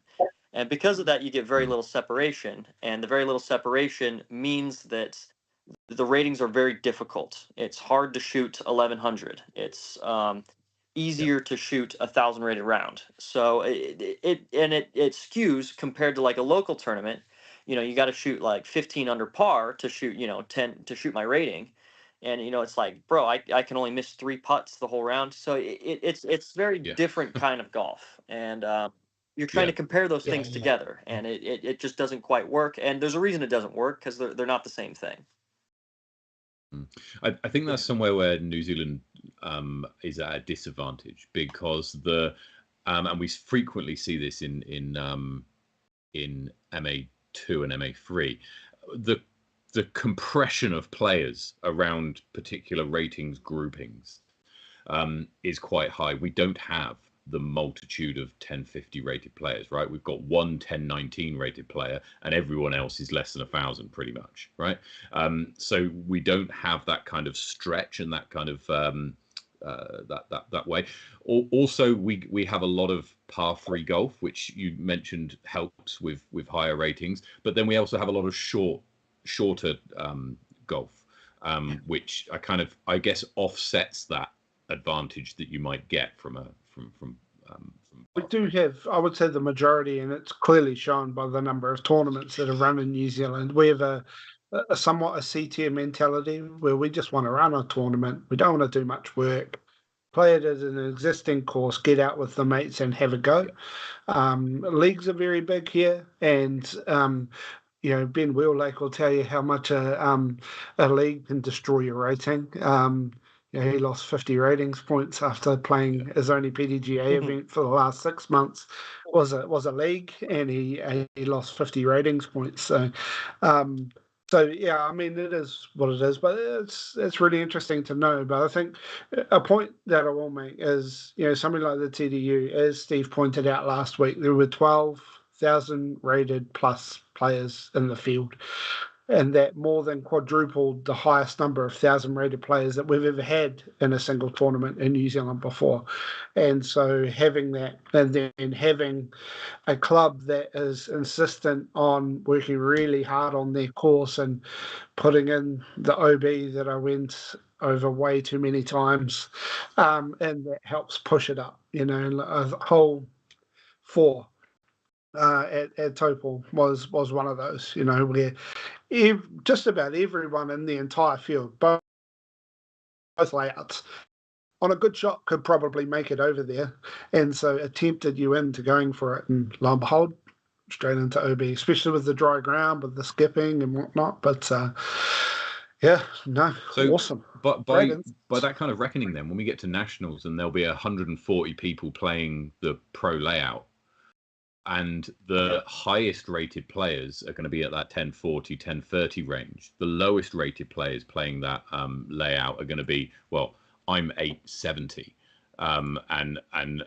And because of that, you get very little separation. And the very little separation means that the ratings are very difficult. It's hard to shoot 1,100. It's easier to shoot 1,000 rated round. So it skews compared to like a local tournament. You got to shoot like 15 under par to shoot 10 to shoot my rating. And it's like, bro, I can only miss 3 putts the whole round. So it's very different kind of golf. And you're trying to compare those things together, and it just doesn't quite work. And there's a reason it doesn't work because they're not the same thing.
I think that's somewhere where New Zealand is at a disadvantage because and we frequently see this in MA2 and MA3, the compression of players around particular ratings groupings is quite high. We don't have the multitude of 1050 rated players, right? We've got one 1019 rated player and everyone else is less than 1,000 pretty much, right? So we don't have that kind of stretch and that kind of that way. Also, we have a lot of par 3 golf, which you mentioned helps with higher ratings, but then we also have a lot of shorter golf, which I guess offsets that advantage that you might get from
we do have, I would say, the majority, and it's clearly shown by the number of tournaments that are run in New Zealand. We have a somewhat a C-tier mentality where we just want to run a tournament. We don't want to do much work. Play it as an existing course, get out with the mates and have a go. Leagues are very big here, and Ben Wheellake will tell you how much a league can destroy your rating. He lost 50 ratings points after playing his only PDGA event for the last 6 months. Was a league, and he lost 50 ratings points. So, yeah, I mean, it is what it is, but it's really interesting to know. But I think a point that I will make is, something like the TDU, as Steve pointed out last week, there were 12,000 rated plus players in the field. And that more than quadrupled the highest number of 1,000 rated players that we've ever had in a single tournament in New Zealand before. And so having that, and then having a club that is insistent on working really hard on their course and putting in the OB that I went over way too many times, and that helps push it up. A whole 4 at Topol was one of those, where just about everyone in the entire field, both layouts, on a good shot could probably make it over there, and so attempted you into going for it, and lo and behold, straight into OB, especially with the dry ground, with the skipping and whatnot. But awesome.
But by that kind of reckoning, then when we get to nationals, and there'll be 140 people playing the pro layout, and the highest rated players are going to be at that 1040, 1030 range. The lowest rated players playing that layout are going to be, I'm 870, and I'm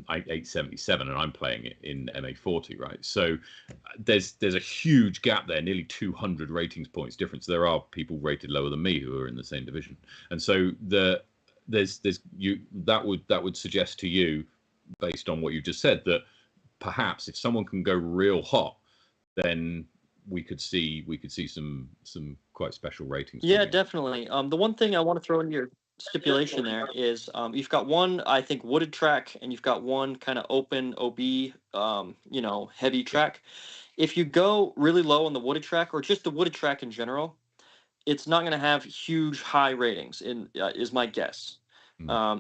877, and I'm playing it in MA40, right? So there's a huge gap there, nearly 200 ratings points difference. There are people rated lower than me who are in the same division, and so that would suggest to you, based on what you just said, that perhaps if someone can go real hot, then we could see some quite special ratings.
Yeah, definitely. The one thing I want to throw in your stipulation there is you've got one, I think, wooded track, and you've got one kind of open OB, heavy track. If you go really low on the wooded track, or just the wooded track in general, it's not going to have huge high ratings, is my guess.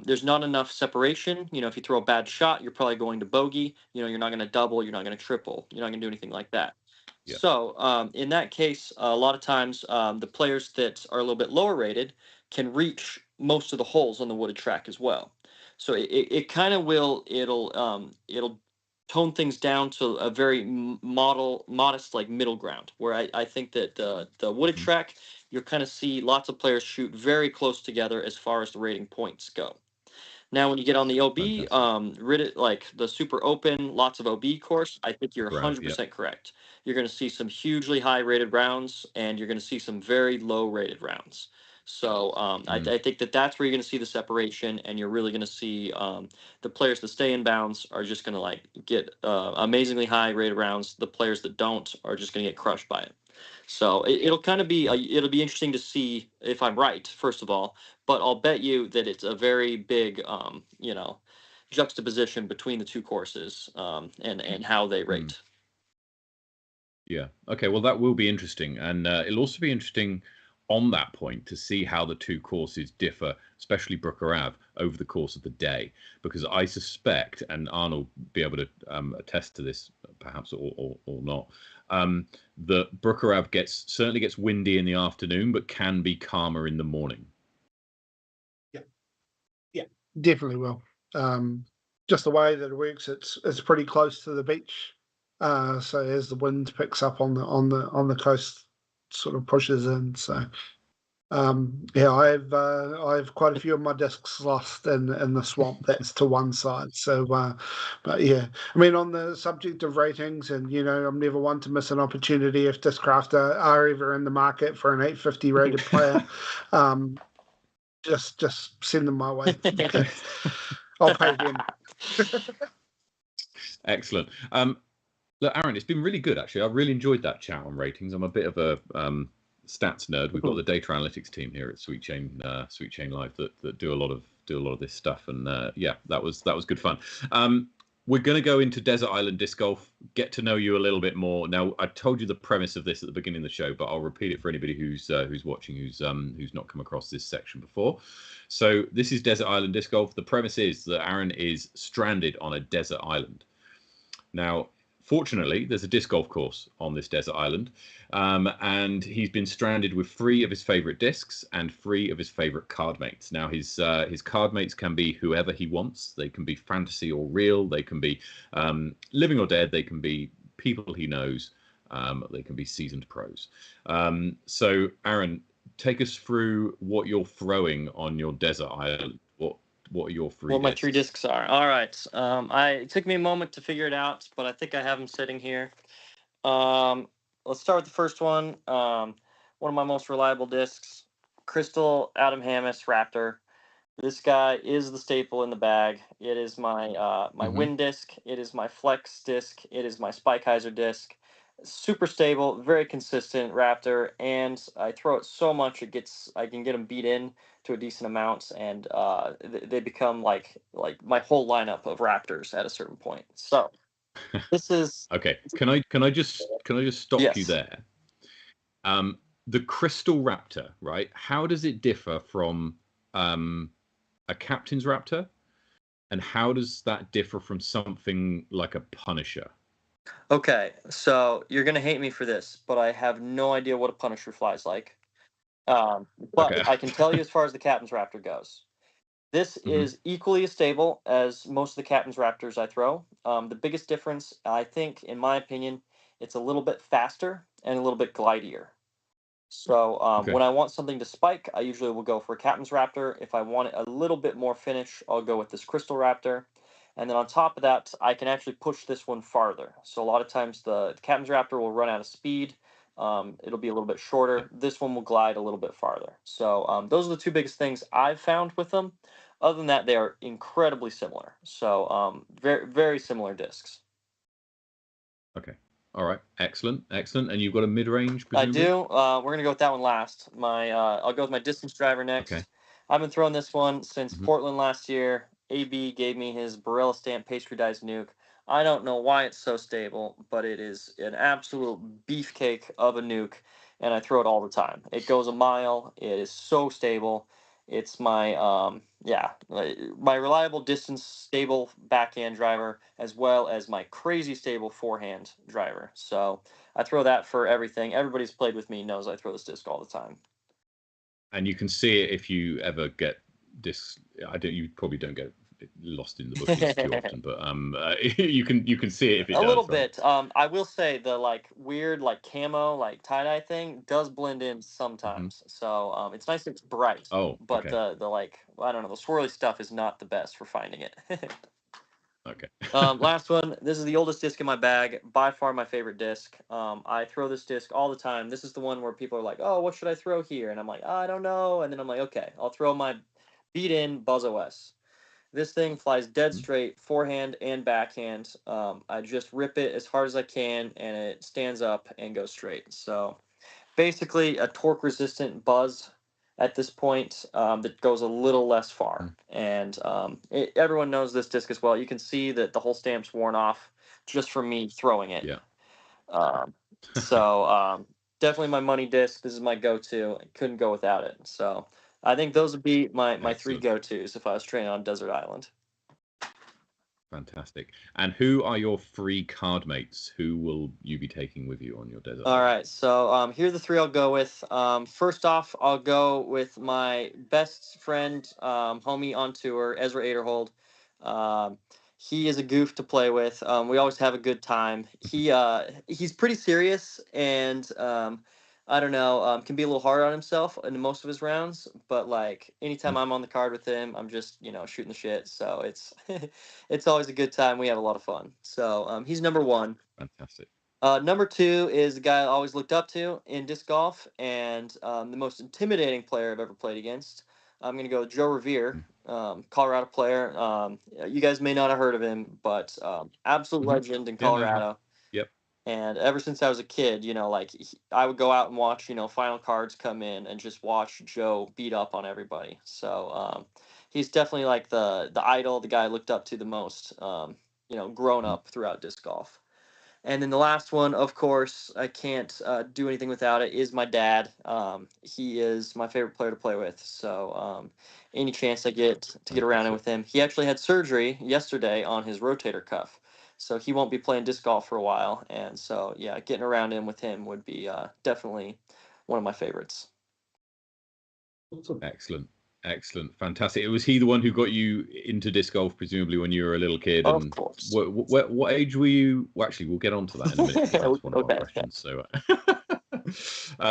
There's not enough separation. If you throw a bad shot, you're probably going to bogey. You're not going to double. You're not going to triple. You're not going to do anything like that.
Yeah.
So in that case, a lot of times the players that are a little bit lower rated can reach most of the holes on the wooded track as well. So it kind of it'll tone things down to a very modest like middle ground where I think that the wooded
Mhm.
track you'll kind of see lots of players shoot very close together as far as the rating points go. Now, when you get on the OB,
Fantastic.
like the super open, lots of OB course, I think you're
Grav, yeah.
100% correct. You're going to see some hugely high rated rounds, and you're going to see some very low rated rounds. So
Mm.
I think that that's where you're going to see the separation, and you're really going to see the players that stay in bounds are just going to like get amazingly high rated rounds. The players that don't are just going to get crushed by it. So it'll kind of be
Yeah.
it'll be interesting to see if I'm right, first of all, but I'll bet you that it's a very big juxtaposition between the two courses and how they
Mm.
rate.
Yeah. Okay. Well, that will be interesting, and it'll also be interesting on that point to see how the two courses differ, especially Brooker Ave, over the course of the day, because I suspect, and Arnold will be able to attest to this, perhaps or not, that Brooker Ave certainly gets windy in the afternoon, but can be calmer in the morning.
Yeah, definitely will. Just the way that it works, it's pretty close to the beach. So as the wind picks up on the coast, sort of pushes in. So yeah, I've quite a few of my discs lost in the swamp. That's to one side. So, but yeah, I mean, on the subject of ratings, and I'm never one to miss an opportunity if Discraft are ever in the market for an 850 rated player. Just send them my way. I'll pay them.
Excellent. Look, Aaron, it's been really good actually. I've really enjoyed that chat on ratings. I'm a bit of a stats nerd. We've got the data analytics team here at Sweet Chain Live that do a lot of this stuff, and yeah, that was good fun. We're going to go into Desert Island Disc Golf, get to know you a little bit more. Now, I told you the premise of this at the beginning of the show, but I'll repeat it for anybody who's watching who's not come across this section before. So this is Desert Island Disc Golf. The premise is that Aaron is stranded on a desert island. Now, fortunately, there's a disc golf course on this desert island, and he's been stranded with 3 of his favorite discs and 3 of his favorite card mates. Now, his card mates can be whoever he wants. They can be fantasy or real. They can be living or dead. They can be people he knows. They can be seasoned pros. So, Aaron, take us through what you're throwing on your desert island. What are your 3
What my
discs?
3 discs are. All right. It took me a moment to figure it out, but I think I have them sitting here. Let's start with the first one. One of my most reliable discs, Crystal Adam Hammis Raptor. This guy is the staple in the bag. It is my Win disc. It is my Flex disc. It is my Spikeiser disc. Super stable, very consistent Raptor, and I throw it so much I can get them beat in to a decent amount, and they become like my whole lineup of Raptors at a certain point. So this is
Okay. Can I just stop you
yes.
there? The Crystal Raptor, right? How does it differ from a Captain's Raptor, and how does that differ from something like a Punisher?
Okay, so you're gonna hate me for this, but I have no idea what a Punisher flies like. Um, but
Okay.
I can tell you as far as the Captain's Raptor goes. This
hmm
is equally as stable as most of the Captain's Raptors I throw. The biggest difference, I think, in my opinion, it's a little bit faster and a little bit glidier. So
Okay.
when I want something to spike, I usually will go for a Captain's Raptor. If I want it a little bit more finish, I'll go with this Crystal Raptor. And then on top of that, I can actually push this one farther. So a lot of times the Captain's Raptor will run out of speed. It'll be a little bit
Yeah.
shorter. This one will glide a little bit farther. So those are the 2 biggest things I've found with them. Other than that, they are incredibly similar. So very, very similar discs.
Okay. All right. Excellent. Excellent. And you've got a mid-range,
I
presumably?
do. We're gonna go with that one last. I'll go with my distance driver
Okay.
next. I've been throwing this one since
hmm
Portland last year. AB gave me his Barella Stamp pastry diced nuke. I don't know why it's so stable, but it is an absolute beefcake of a nuke, and I throw it all the time. It goes a mile. It is so stable. It's my my reliable distance stable backhand driver, as well as my crazy stable forehand driver. So I throw that for everything. Everybody's played with me knows I throw this disc all the time.
And you can see it if you ever get discs. You probably don't get lost in the bushes too often, but you can see it if it
a
does,
little
right?
bit. I will say the weird camo tie-dye thing does blend in sometimes. So it's nice, it's bright.
Oh,
but
okay.
the I don't know, the swirly stuff is not the best for finding it.
Okay.
Last one. This is the oldest disc in my bag, by far my favorite disc. I throw this disc all the time. This is the one where people are like, "Oh, what should I throw here?" And I'm like, "I don't know." And then I'm like, "Okay, I'll throw my beat-in Buzz OS." This thing flies dead straight, forehand and backhand. I just rip it as hard as I can, and it stands up and goes straight. So basically, a torque-resistant Buzz at this point that goes a little less far. And everyone knows this disc as well. You can see that the whole stamp's worn off just from me throwing it.
Yeah.
So definitely my money disc. This is my go-to. I couldn't go without it. So I think those would be my three
Excellent.
go-tos if I was training on desert island.
Fantastic. And who are your free card mates? Who will you be taking with you on your desert
All
island?
right, so here are the three I'll go with. First off, I'll go with my best friend, homie on tour, Ezra Aderhold. He is a goof to play with. We always have a good time. He's pretty serious and I don't know, can be a little hard on himself in most of his rounds. But anytime I'm on the card with him, I'm just shooting the shit. So it's it's always a good time. We have a lot of fun. So he's number one.
Fantastic.
Number two is a guy I always looked up to in disc golf, and the most intimidating player I've ever played against. I'm going to go with Joe Revere, Colorado player. You guys may not have heard of him, but absolute legend in Colorado.
Yep.
And ever since I was a kid, I would go out and watch, final cards come in and just watch Joe beat up on everybody. So he's definitely the idol, the guy I looked up to the most, grown up throughout disc golf. And then the last one, of course, I can't do anything without it, is my dad. He is my favorite player to play with. So any chance I get to get around in with him. He actually had surgery yesterday on his rotator cuff. So he won't be playing disc golf for a while. And so, yeah, getting around in with him would be definitely one of my favorites.
Excellent. Excellent. Fantastic. Was he the one who got you into disc golf, presumably when you were a little kid?
Of course.
What age were you? Well, actually, we'll get on to that in a minute. That's one of our questions. So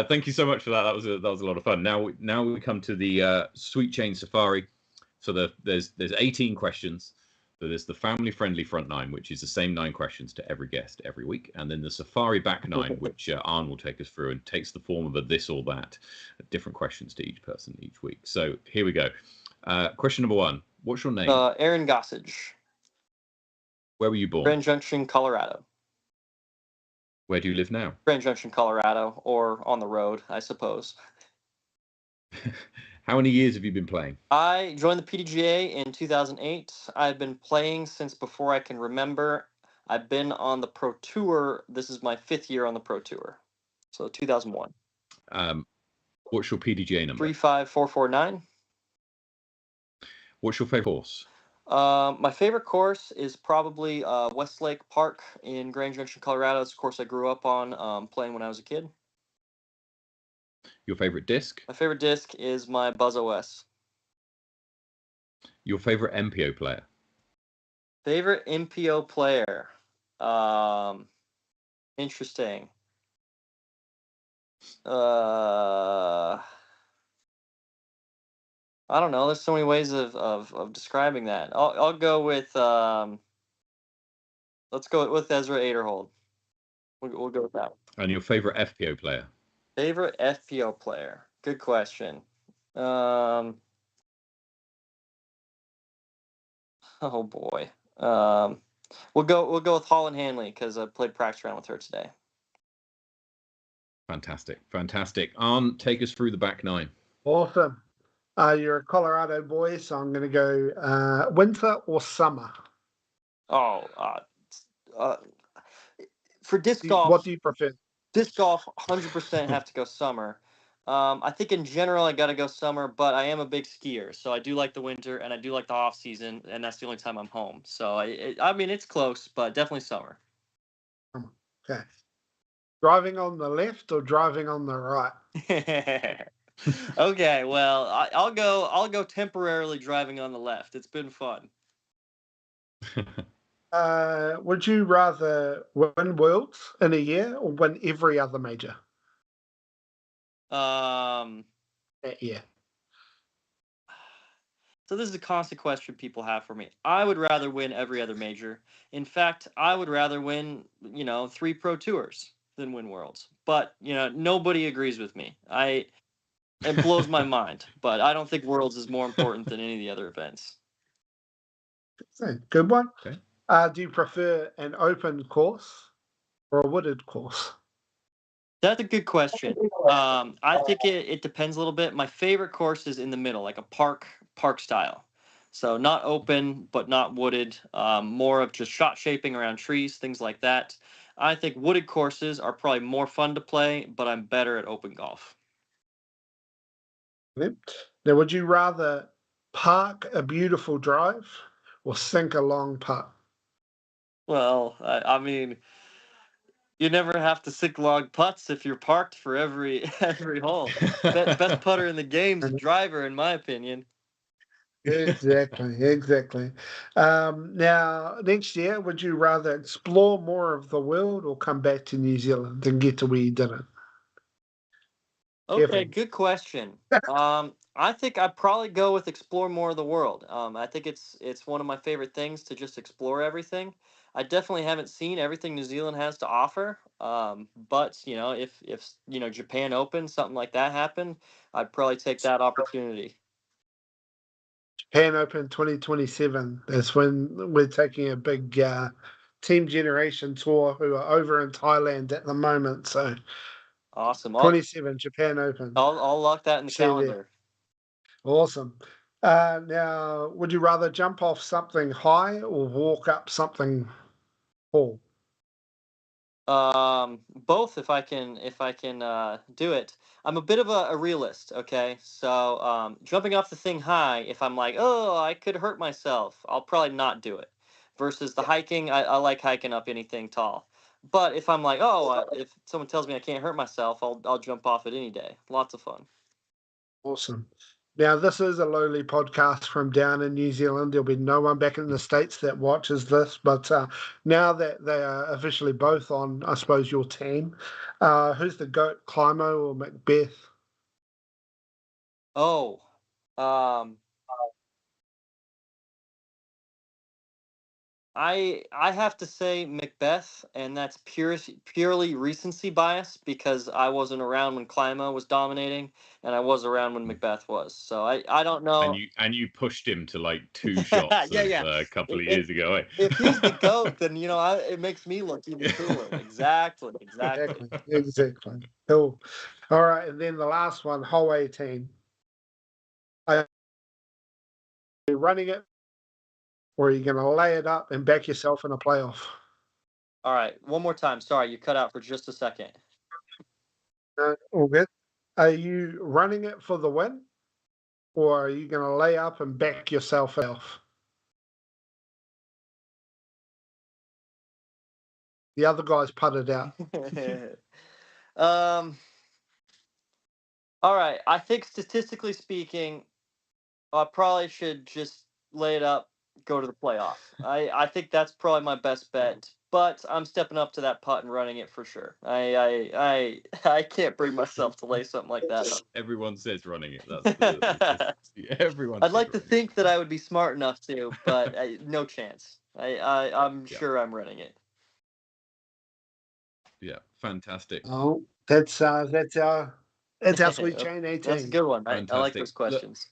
thank you so much for that. That was a lot of fun. Now we come to the Sweet Chain Safari. So there's 18 questions. So there's the family-friendly front 9, which is the same 9 questions to every guest every week, and then the Safari back 9, which Arn will take us through and takes the form of a this or that, different questions to each person each week. So here we go. Question number 1: what's your name?
Aaron Gossage.
Where were you born?
Grand Junction, Colorado.
Where do you live now?
Grand Junction, Colorado, or on the road, I suppose.
How many years have you been playing?
I joined the PDGA in 2008. I've been playing since before I can remember. I've been on the Pro Tour. This is my 5th year on the Pro Tour. So 2001.
What's your PDGA number?
35449.
What's your favorite course?
My favorite course is probably Westlake Park in Grand Junction, Colorado. It's a course I grew up on playing when I was a kid.
Your favorite disc?
My favorite disc is my Buzz OS.
Your favorite MPO player?
Favorite MPO player? Interesting. I don't know. There's so many ways of describing that. I'll go with let's go with Ezra Aderhold. We'll go with that.
And your favorite FPO player?
Favorite FPO player? Good question. Oh boy. We'll go with Holland Hanley because I played practice round with her today.
Fantastic. Take us through the back 9.
Awesome. You're a Colorado boy, so I'm going to go winter or summer.
For disc golf.
What do you prefer?
Disc golf, 100% have to go summer. I think in general I gotta go summer, but I am a big skier, so I do like the winter and I do like the off season, and that's the only time I'm home. So I mean it's close, but definitely summer.
Okay. Driving on the left or driving on the right?
Okay, well I'll go temporarily driving on the left. It's been fun.
Would you rather win Worlds in a year or win every other major
Um,
that year?
so this is a constant question people have for me. I would rather win every other major. In fact, I would rather win, 3 pro tours than win worlds. But, nobody agrees with me. It blows my mind, but I don't think worlds is more important than any of the other events.
So, good one.
Okay.
Do you prefer an open course or a wooded course?
That's a good question. I think it depends a little bit. My favorite course is in the middle, like a park style. So not open, but not wooded. More of just shot shaping around trees, things like that. I think wooded courses are probably more fun to play, but I'm better at open golf.
Yep. Now, would you rather park a beautiful drive or sink a long putt?
Well, I mean, you never have to sink long putts if you're parked for every every hole. Best putter in the game's the driver, in my opinion.
Exactly. Now, next year, would you rather explore more of the world or come back to New Zealand and get to where you didn't?
Okay,
Careful.
good question. I think I'd probably go with explore more of the world. I think it's one of my favorite things to just explore everything. I definitely haven't seen everything New Zealand has to offer. But if Japan Open, something like that happened, I'd probably take that opportunity.
Japan Open 2027. That's when we're taking a big Team Generation tour who are over in Thailand at the moment. So
Awesome.
27 Japan Open.
I'll lock that in the
See you there.
calendar.
Awesome. Now, would you rather jump off something high or walk up something tall?
Both if I can do it. I'm a bit of a realist, okay? So jumping off the thing high, if I'm like, oh, I could hurt myself, I'll probably not do it. Versus the hiking, I like hiking up anything tall. But if I'm like, oh, if someone tells me I can't hurt myself, I'll jump off it any day. Lots of fun.
Awesome. Now, this is a lowly podcast from down in New Zealand. There'll be no one back in the States that watches this. But now that they are officially both on, I suppose, your team, who's the GOAT, Climo or Macbeth?
Oh, um, I have to say Macbeth, and that's purely recency bias because I wasn't around when Climo was dominating, and I was around when Macbeth was. So I don't know.
And you pushed him to like 2 shots
Yeah.
a couple of years ago. Eh?
If he's the goat, then it makes me look even cooler. Exactly.
Exactly. Cool. All right, and then the last one, whole 18. Are you running it, or are you going to lay it up and back yourself in a playoff?
All right, one more time. Sorry, you cut out for just a second.
All good. Are you running it for the win, or are you going to lay up and back yourself off? The other guys putted out.
All right, I think statistically speaking, I probably should just lay it up, go to the playoff. I think that's probably my best bet. But I'm stepping up to that putt and running it for sure. I can't bring myself to lay something like that up.
Everyone says running it. That's everyone.
I'd like to think that I would be smart enough to, but no chance. I'm sure I'm running it.
Yeah, fantastic.
Oh, that's our sweet chain 18.
That's a good one. I like
Fantastic.
those questions.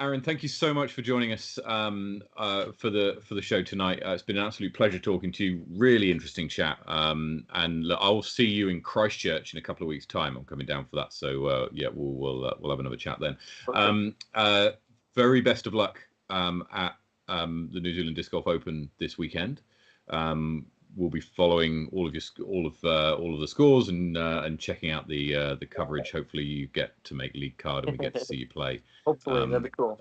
Aaron, thank you so much for joining us for the show tonight. It's been an absolute pleasure talking to you. Really interesting chat. And look, I'll see you in Christchurch in a couple of weeks' time. I'm coming down for that. So yeah, we'll have another chat then. Okay. Very best of luck at the New Zealand Disc Golf Open this weekend. we'll be following all of the scores and checking out the coverage. Hopefully, you get to make league card and we get to see you play.
Hopefully, that'd be cool.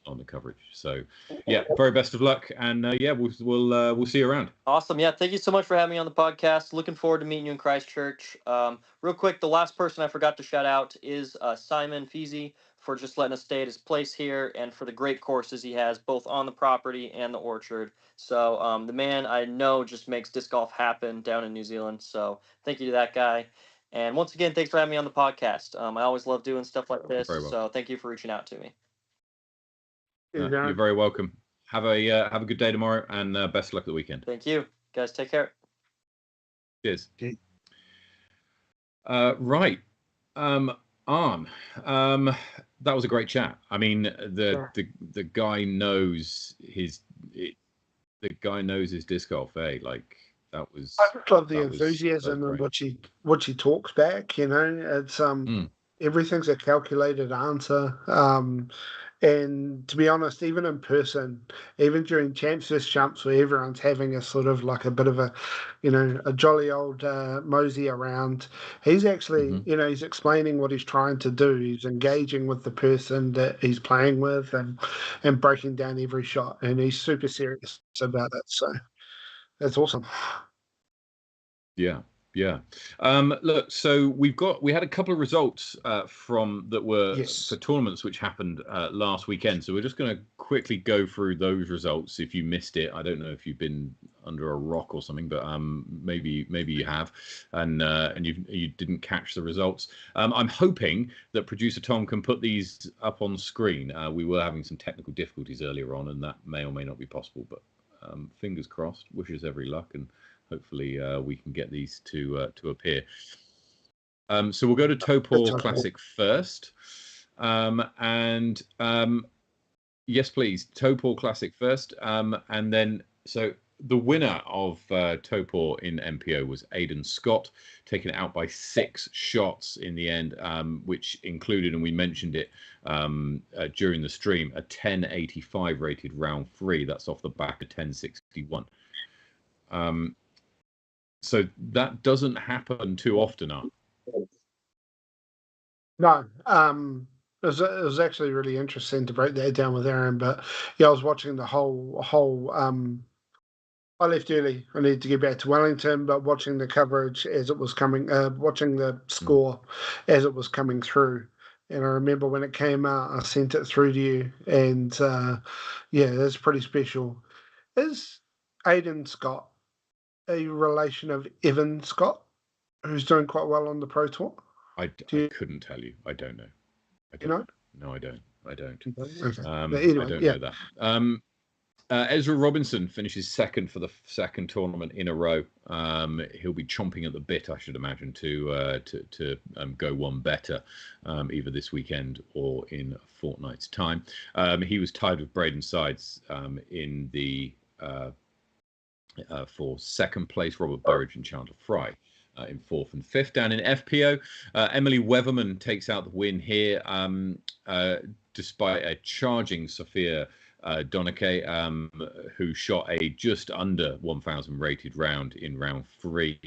On the coverage. So, yeah, very best of luck, and we'll see you around.
Awesome. Yeah, thank you so much for having me on the podcast. Looking forward to meeting you in Christchurch. Real quick, the last person I forgot to shout out is Simon Feasy for just letting us stay at his place here and for the great courses he has both on the property and the orchard. So the man I know just makes disc golf happen down in New Zealand. So thank you to that guy. And once again, thanks for having me on the podcast. I always love doing stuff like this. So thank you for reaching out to me.
You're very welcome. Have a good day tomorrow, and best of luck at the weekend.
Thank you, guys. Take care.
Cheers. Okay. Right, Arn. That was a great chat. I mean, the guy knows his disc golf. Like that was.
I just love the enthusiasm and what she talks back. You know, it's everything's a calculated answer. And to be honest, even in person, even during Champs vs. Chumps, where everyone's having a sort of like a bit of a, a jolly old mosey around, he's actually, he's explaining what he's trying to do. He's engaging with the person that he's playing with and breaking down every shot. And he's super serious about it. So that's awesome.
Yeah. Yeah. Look, so we had a couple of results for tournaments which happened last weekend. So we're just going to quickly go through those results. If you missed it, I don't know if you've been under a rock or something, but maybe you have, and you didn't catch the results. I'm hoping that producer Tom can put these up on screen. We were having some technical difficulties earlier on, and that may or may not be possible. But fingers crossed. Wishes every luck, and hopefully we can get these to appear. So we'll go to Topor Classic first. Yes, please, Topor Classic first. And then, so the winner of Topor in MPO was Aidan Scott, taking it out by 6 shots in the end, which included, and we mentioned it during the stream, a 1085 rated round 3. That's off the back of 1061. So that doesn't happen too often,
No. It was actually really interesting to break that down with Aaron, but yeah, I was watching the whole I left early. I needed to get back to Wellington, but watching the coverage as it was coming, watching the score as it was coming through. And I remember when it came out, I sent it through to you, and yeah, that's pretty special. Is Aidan Scott a relation of Evan Scott, who's doing quite well on the Pro Tour?
I couldn't tell you. I don't know. No, I don't.
Okay.
Anyway, I don't know that. Ezra Robinson finishes second for the second tournament in a row. He'll be chomping at the bit, I should imagine, to go one better, either this weekend or in a fortnight's time. He was tied with Braden Sides in the for second place. Robert Burridge and Chandler Fry in 4th and 5th. Down in FPO, Emily Weatherman takes out the win here, despite a charging Sophia Donake, who shot a just under 1,000 rated round in round 3.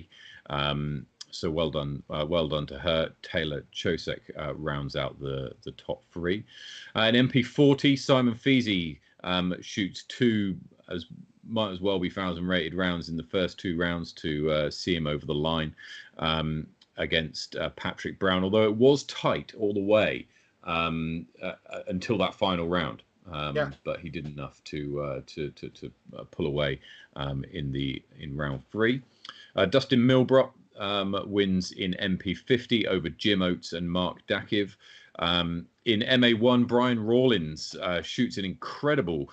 So well done to her. Taylor Chosek rounds out the top 3. In MP40, Simon Feasy shoots 2 might as well be 1,000 rated rounds in the first 2 rounds to see him over the line against Patrick Brown, although it was tight all the way until that final round. But he did enough to pull away in round 3. Dustin Milbrock wins in MP50 over Jim Oates and Mark Dakiv. In MA1, Brian Rawlins shoots an incredible,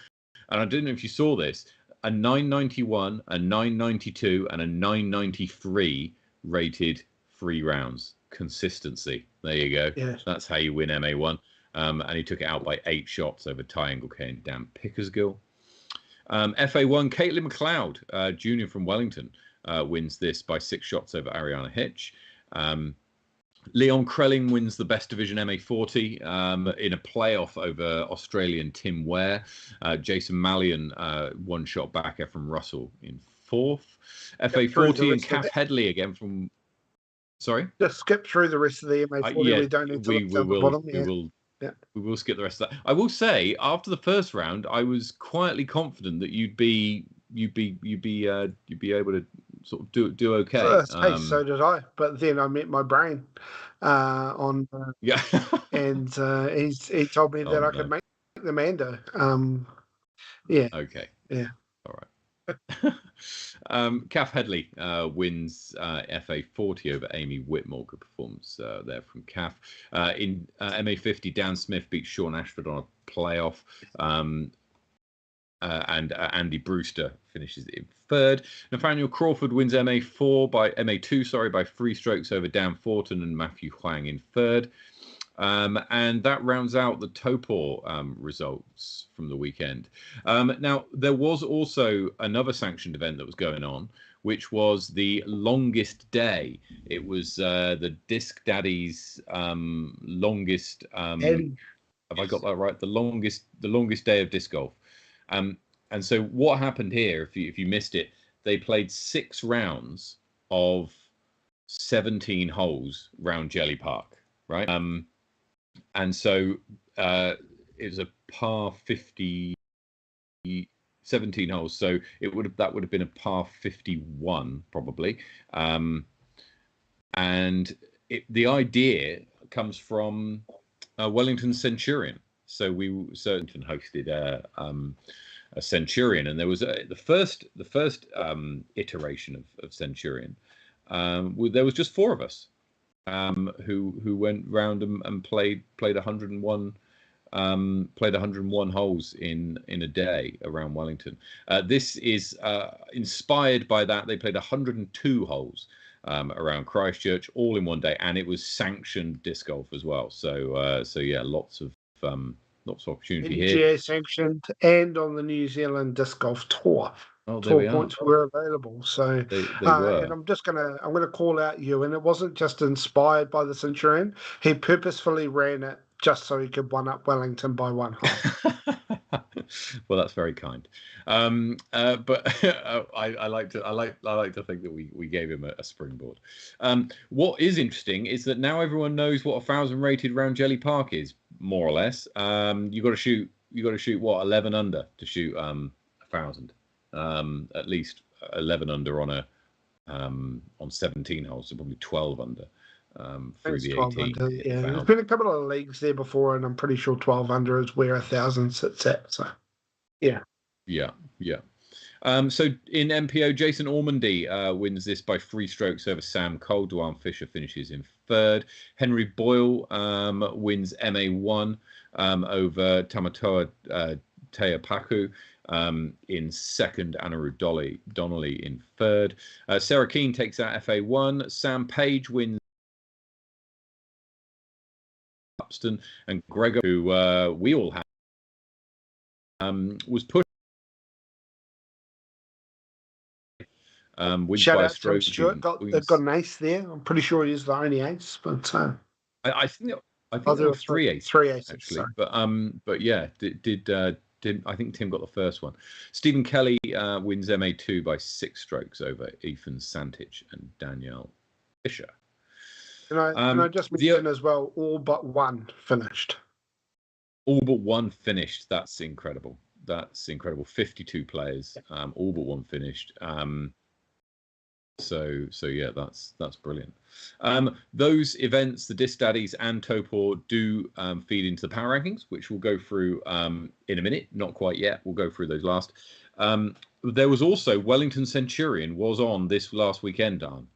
and I don't know if you saw this, a 991, a 992, and a 993 rated 3 rounds. Consistency. There you go. Yes. That's how you win MA1. And he took it out by 8 shots over Ty Engelke and Dan Pickersgill. FA1, Caitlin McLeod, junior from Wellington, wins this by 6 shots over Ariana Hitch. Leon Krelling wins the Best Division MA40 in a playoff over Australian Tim Ware. Jason Mallion 1 shot back Ephraim Russell in 4th. FA
through the
40 and
rest of
Calf
it.
Headley again from. Sorry.
Just skip through the rest of the MA40.
Yeah,
We don't need to
we
look down the
will.
bottom.
We will. Yeah. We will skip the rest of that. I will say, after the first round, I was quietly confident that you'd be able to sort of do okay.
So did I. But then I met my brain on
yeah,
and he told me that I could make the Mando. Yeah.
Okay.
Yeah.
All right. Kath Headley wins FA 40 over Amy Whitmore. Good performance there from Kath. In MA 50, Dan Smith beats Sean Ashford on a playoff. And Andy Brewster finishes in 3rd. Nathaniel Crawford wins MA2 by 3 strokes over Dan Fortin and Matthew Huang in 3rd. And that rounds out the Topor results from the weekend. Now, there was also another sanctioned event that was going on, which was the longest day. It was the Disc Daddies' longest. Have I got that right? The longest day of disc golf. And so what happened here, if you missed it, they played 6 rounds of 17 holes round Jelly Park, right? And so it was a par 50, 17 holes. So that would have been a par 51 probably. And the idea comes from Wellington Centurion. So Wellington hosted a Centurion, and there was the first iteration of Centurion. There was just 4 of us. Who went round and played 101 holes in a day around Wellington. This is inspired by that. They played 102 holes around Christchurch all in one day, and it was sanctioned disc golf as well. So yeah, lots of opportunity here.
NGA sanctioned and on the New Zealand Disc Golf Tour.
Oh, there
12
we
points
are.
were available. So
they were.
And I'm gonna call out you, and it wasn't just inspired by the Centurion. He purposefully ran it just so he could one up Wellington by 1 hole.
Well, that's very kind. But I like to think that we gave him a springboard. What is interesting is that now everyone knows what 1,000 rated round Jelly Park is, more or less. You got to shoot what, 11 under to shoot 1,000. At least 11 under on 17 holes, so probably 12 under through the 18.
Under, yeah, there's been a couple of leagues there before, and I'm pretty sure 12 under is where 1,000 sits at. So, yeah.
So in MPO, Jason Ormandy wins this by 3 strokes over Sam Cole. Duane Fisher finishes in 3rd. Henry Boyle wins MA1 over Tamatoa Teapaku. In 2nd, Anaru Donnelly in 3rd. Sarah Keane takes out FA1. Sam Page wins Upston, and Gregor, who we all had, was pushed. Wins
Shout
by a
out
stroke.
to Stuart. Got an ace there. I'm pretty sure he's the only ace, but
I think there were 3 aces.
3 aces
actually.
Sorry.
But yeah, I think Tim got the first one. Stephen Kelly wins MA2 by 6 strokes over Ethan Santich and Danielle Fisher.
And I just mentioned as well, all but 1 finished.
All but 1 finished. That's incredible. 52 players, all but 1 finished. So yeah, that's brilliant. Those events, the Disc Daddies and Topor, do feed into the power rankings, which we'll go through in a minute. Not quite yet. We'll go through those last. There was also Wellington Centurion was on this last weekend, Dan.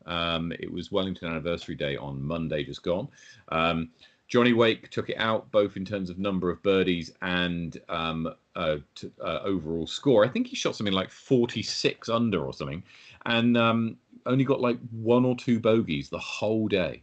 It was Wellington Anniversary Day on Monday, just gone. Johnny Wake took it out, both in terms of number of birdies and overall score. I think he shot something like 46 under or something, and only got like 1 or 2 bogeys the whole day,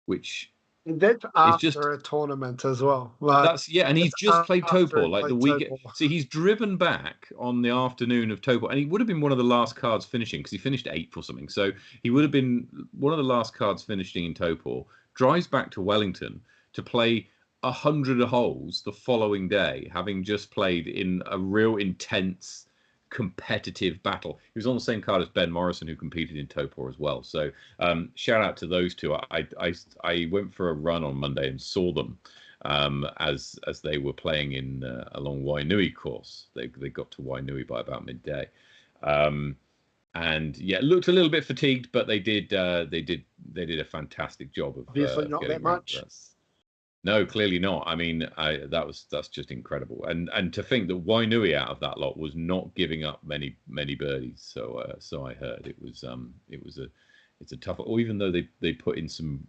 which
that's after a tournament as well.
And he's just played Topor like the weekend. See, he's driven back on the afternoon of Topor, and he would have been one of the last cards finishing because he finished 8th or something. So he would have been one of the last cards finishing in Topor. Drives back to Wellington to play 100 holes the following day, having just played in a real intense competitive battle. He was on the same card as Ben Morrison, who competed in Topor as well. So shout out to those two. I went for a run on Monday and saw them as they were playing in along Wainui course. They got to Wainui by about midday. And yeah, looked a little bit fatigued, but they did a fantastic job of
Obviously not
getting
that much.
No, clearly not. I mean, that's just incredible. And to think that Wainui out of that lot was not giving up many birdies. So I heard it's a tough. Or even though they put in some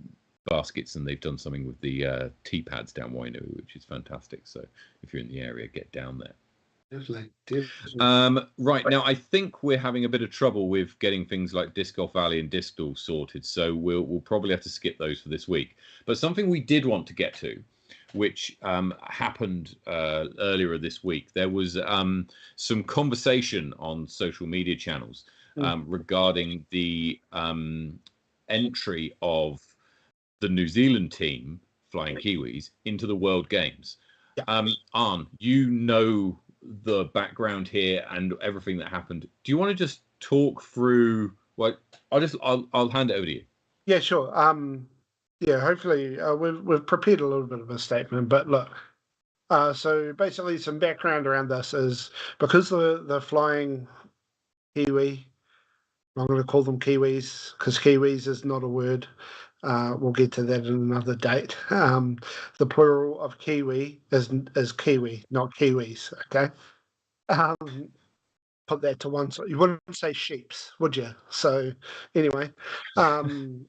baskets and they've done something with the tee pads down Wainui, which is fantastic. So if you're in the area, get down there.
Definitely.
Right now, I think we're having a bit of trouble with getting things like Disc Golf Valley and Disc Duel sorted, so we'll probably have to skip those for this week. But something we did want to get to, which happened earlier this week, there was some conversation on social media channels regarding the entry of the New Zealand team, Flying Kiwis, into the World Games.
Yeah.
Arn, you know the background here and everything that happened. Do you want to just talk through? Well, I'll hand it over to you.
Yeah, sure. Hopefully we've prepared a little bit of a statement, but look. So basically, some background around this is because the Flying Kiwi. I'm going to call them Kiwis because Kiwis is not a word. We'll get to that in another date. The plural of Kiwi is Kiwi, not Kiwis. Okay. Put that to one side. You wouldn't say sheeps, would you? So anyway, move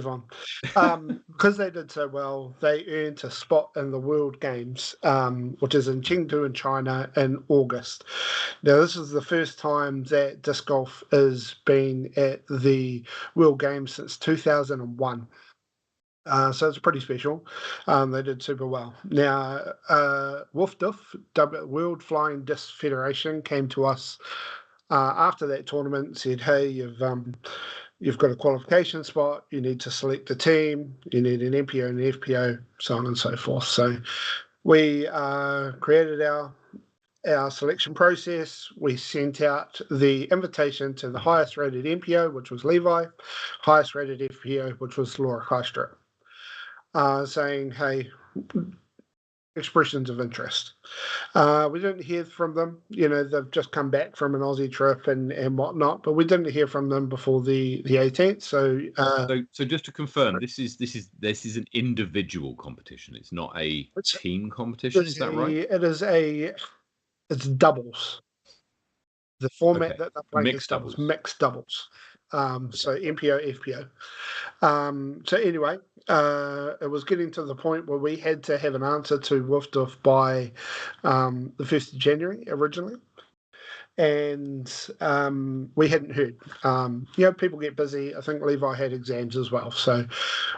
on. Because they did so well, they earned a spot in the World Games, which is in Chengdu in China in August. Now, this is the first time that disc golf has been at the World Games since 2001. So it's pretty special. They did super well. Now, WFDF, World Flying Disc Federation, came to us after that tournament and said, "Hey, you've got a qualification spot. You need to select a team. You need an MPO and an FPO, so on and so forth." So we created our selection process. We sent out the invitation to the highest rated MPO, which was Levi, highest rated FPO, which was Laura Kaistrup. Saying, hey, expressions of interest. We didn't hear from them. They've just come back from an Aussie trip and whatnot, but we didn't hear from them before the 18th.
So just to confirm, this is an individual competition. It's not a team competition. Is that right?
It's doubles. The format that they're playing
mixed doubles.
Mixed doubles. So MPO, FPO. So anyway, it was getting to the point where we had to have an answer to WFDF by the 1st of January originally. And we hadn't heard. People get busy. I think Levi had exams as well. So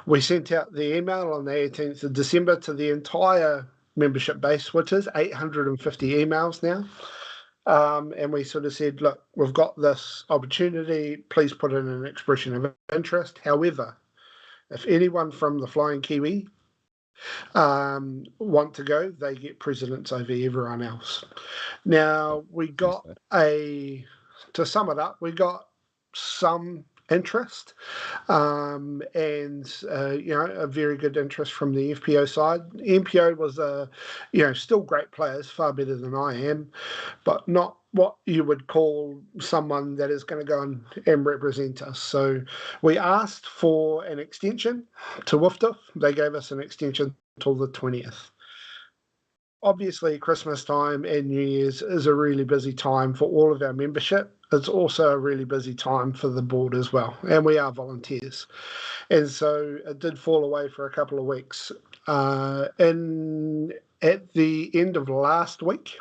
we sent out the email on the 18th of December to the entire membership base, which is 850 emails now. And we sort of said, look, we've got this opportunity. Please put in an expression of interest. However, if anyone from the Flying Kiwi want to go, they get precedence over everyone else. Now, to sum it up, we got some interest and a very good interest from the FPO side. MPO was still great players, far better than I am, but not what you would call someone that is going to go and represent us. So we asked for an extension to WFDF. They gave us an extension till the 20th. Obviously, Christmas time and New Year's is a really busy time for all of our membership. It's also a really busy time for the board as well, and we are volunteers. And so it did fall away for a couple of weeks. At the end of last week,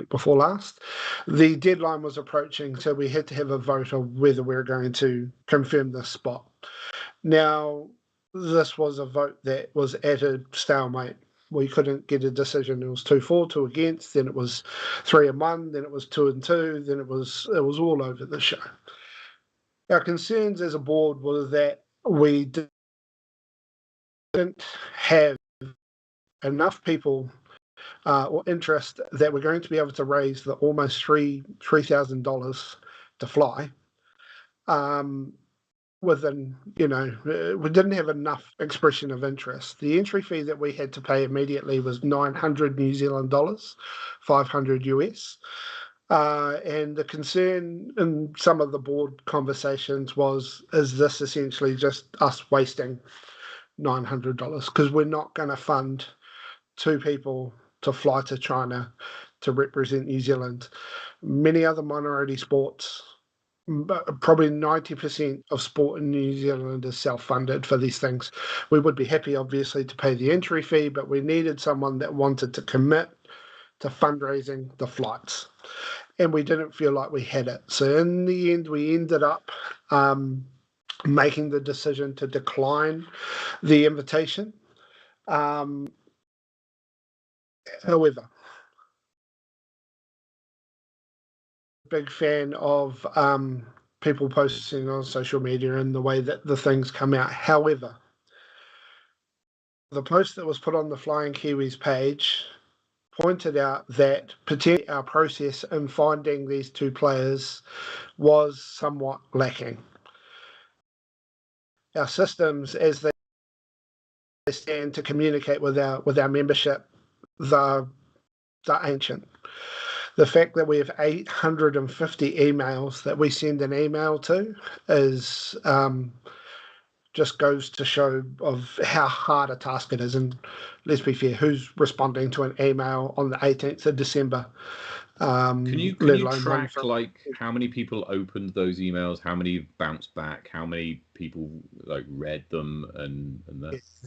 before last, the deadline was approaching, so we had to have a vote of whether we were going to confirm this spot. Now, this was a vote that was at a stalemate. We couldn't get a decision. It was 2-4, 2 against, then it was 3-1, then it was 2-2, then it was all over the show. Our concerns as a board were that we didn't have enough people or interest that we're going to be able to raise the almost $3,000 to fly. Within, we didn't have enough expression of interest. The entry fee that we had to pay immediately was 900 New Zealand dollars, 500 US. And the concern in some of the board conversations was, is this essentially just us wasting $900? Because we're not going to fund two people to fly to China to represent New Zealand. Many other minority sports, probably 90% of sport in New Zealand is self-funded for these things. We would be happy, obviously, to pay the entry fee, but we needed someone that wanted to commit to fundraising the flights. And we didn't feel like we had it. So in the end, we ended up making the decision to decline the invitation. However, big fan of people posting on social media and the way that the things come out. However, the post that was put on the Flying Kiwis page pointed out that potentially our process in finding these two players was somewhat lacking. Our systems, as they stand to communicate with our membership, they're ancient. The fact that we have 850 emails that we send an email to is just goes to show of how hard a task it is. And let's be fair, who's responding to an email on the 18th of December?
Can you track how many people opened those emails, how many bounced back, how many people read them and that?
Yes.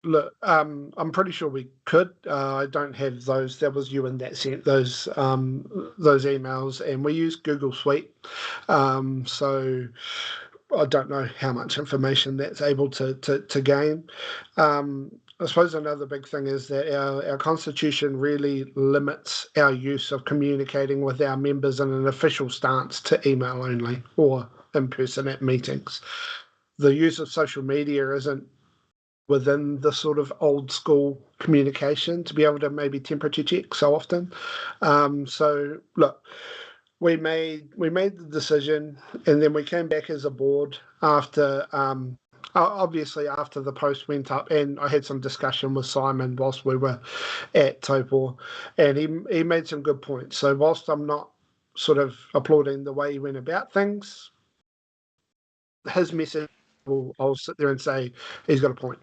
Look, I'm pretty sure we could. I don't have those. That was you and that sent those emails, and we use Google Suite. So I don't know how much information that's able to gain. I suppose another big thing is that our constitution really limits our use of communicating with our members in an official stance to email only or in person at meetings. The use of social media isn't within the sort of old school communication to be able to maybe temperature check so often. So look, we made the decision, and then we came back as a board after obviously after the post went up, and I had some discussion with Simon whilst we were at Taupō, and he made some good points. So whilst I'm not sort of applauding the way he went about things, his message, I'll sit there and say he's got a point.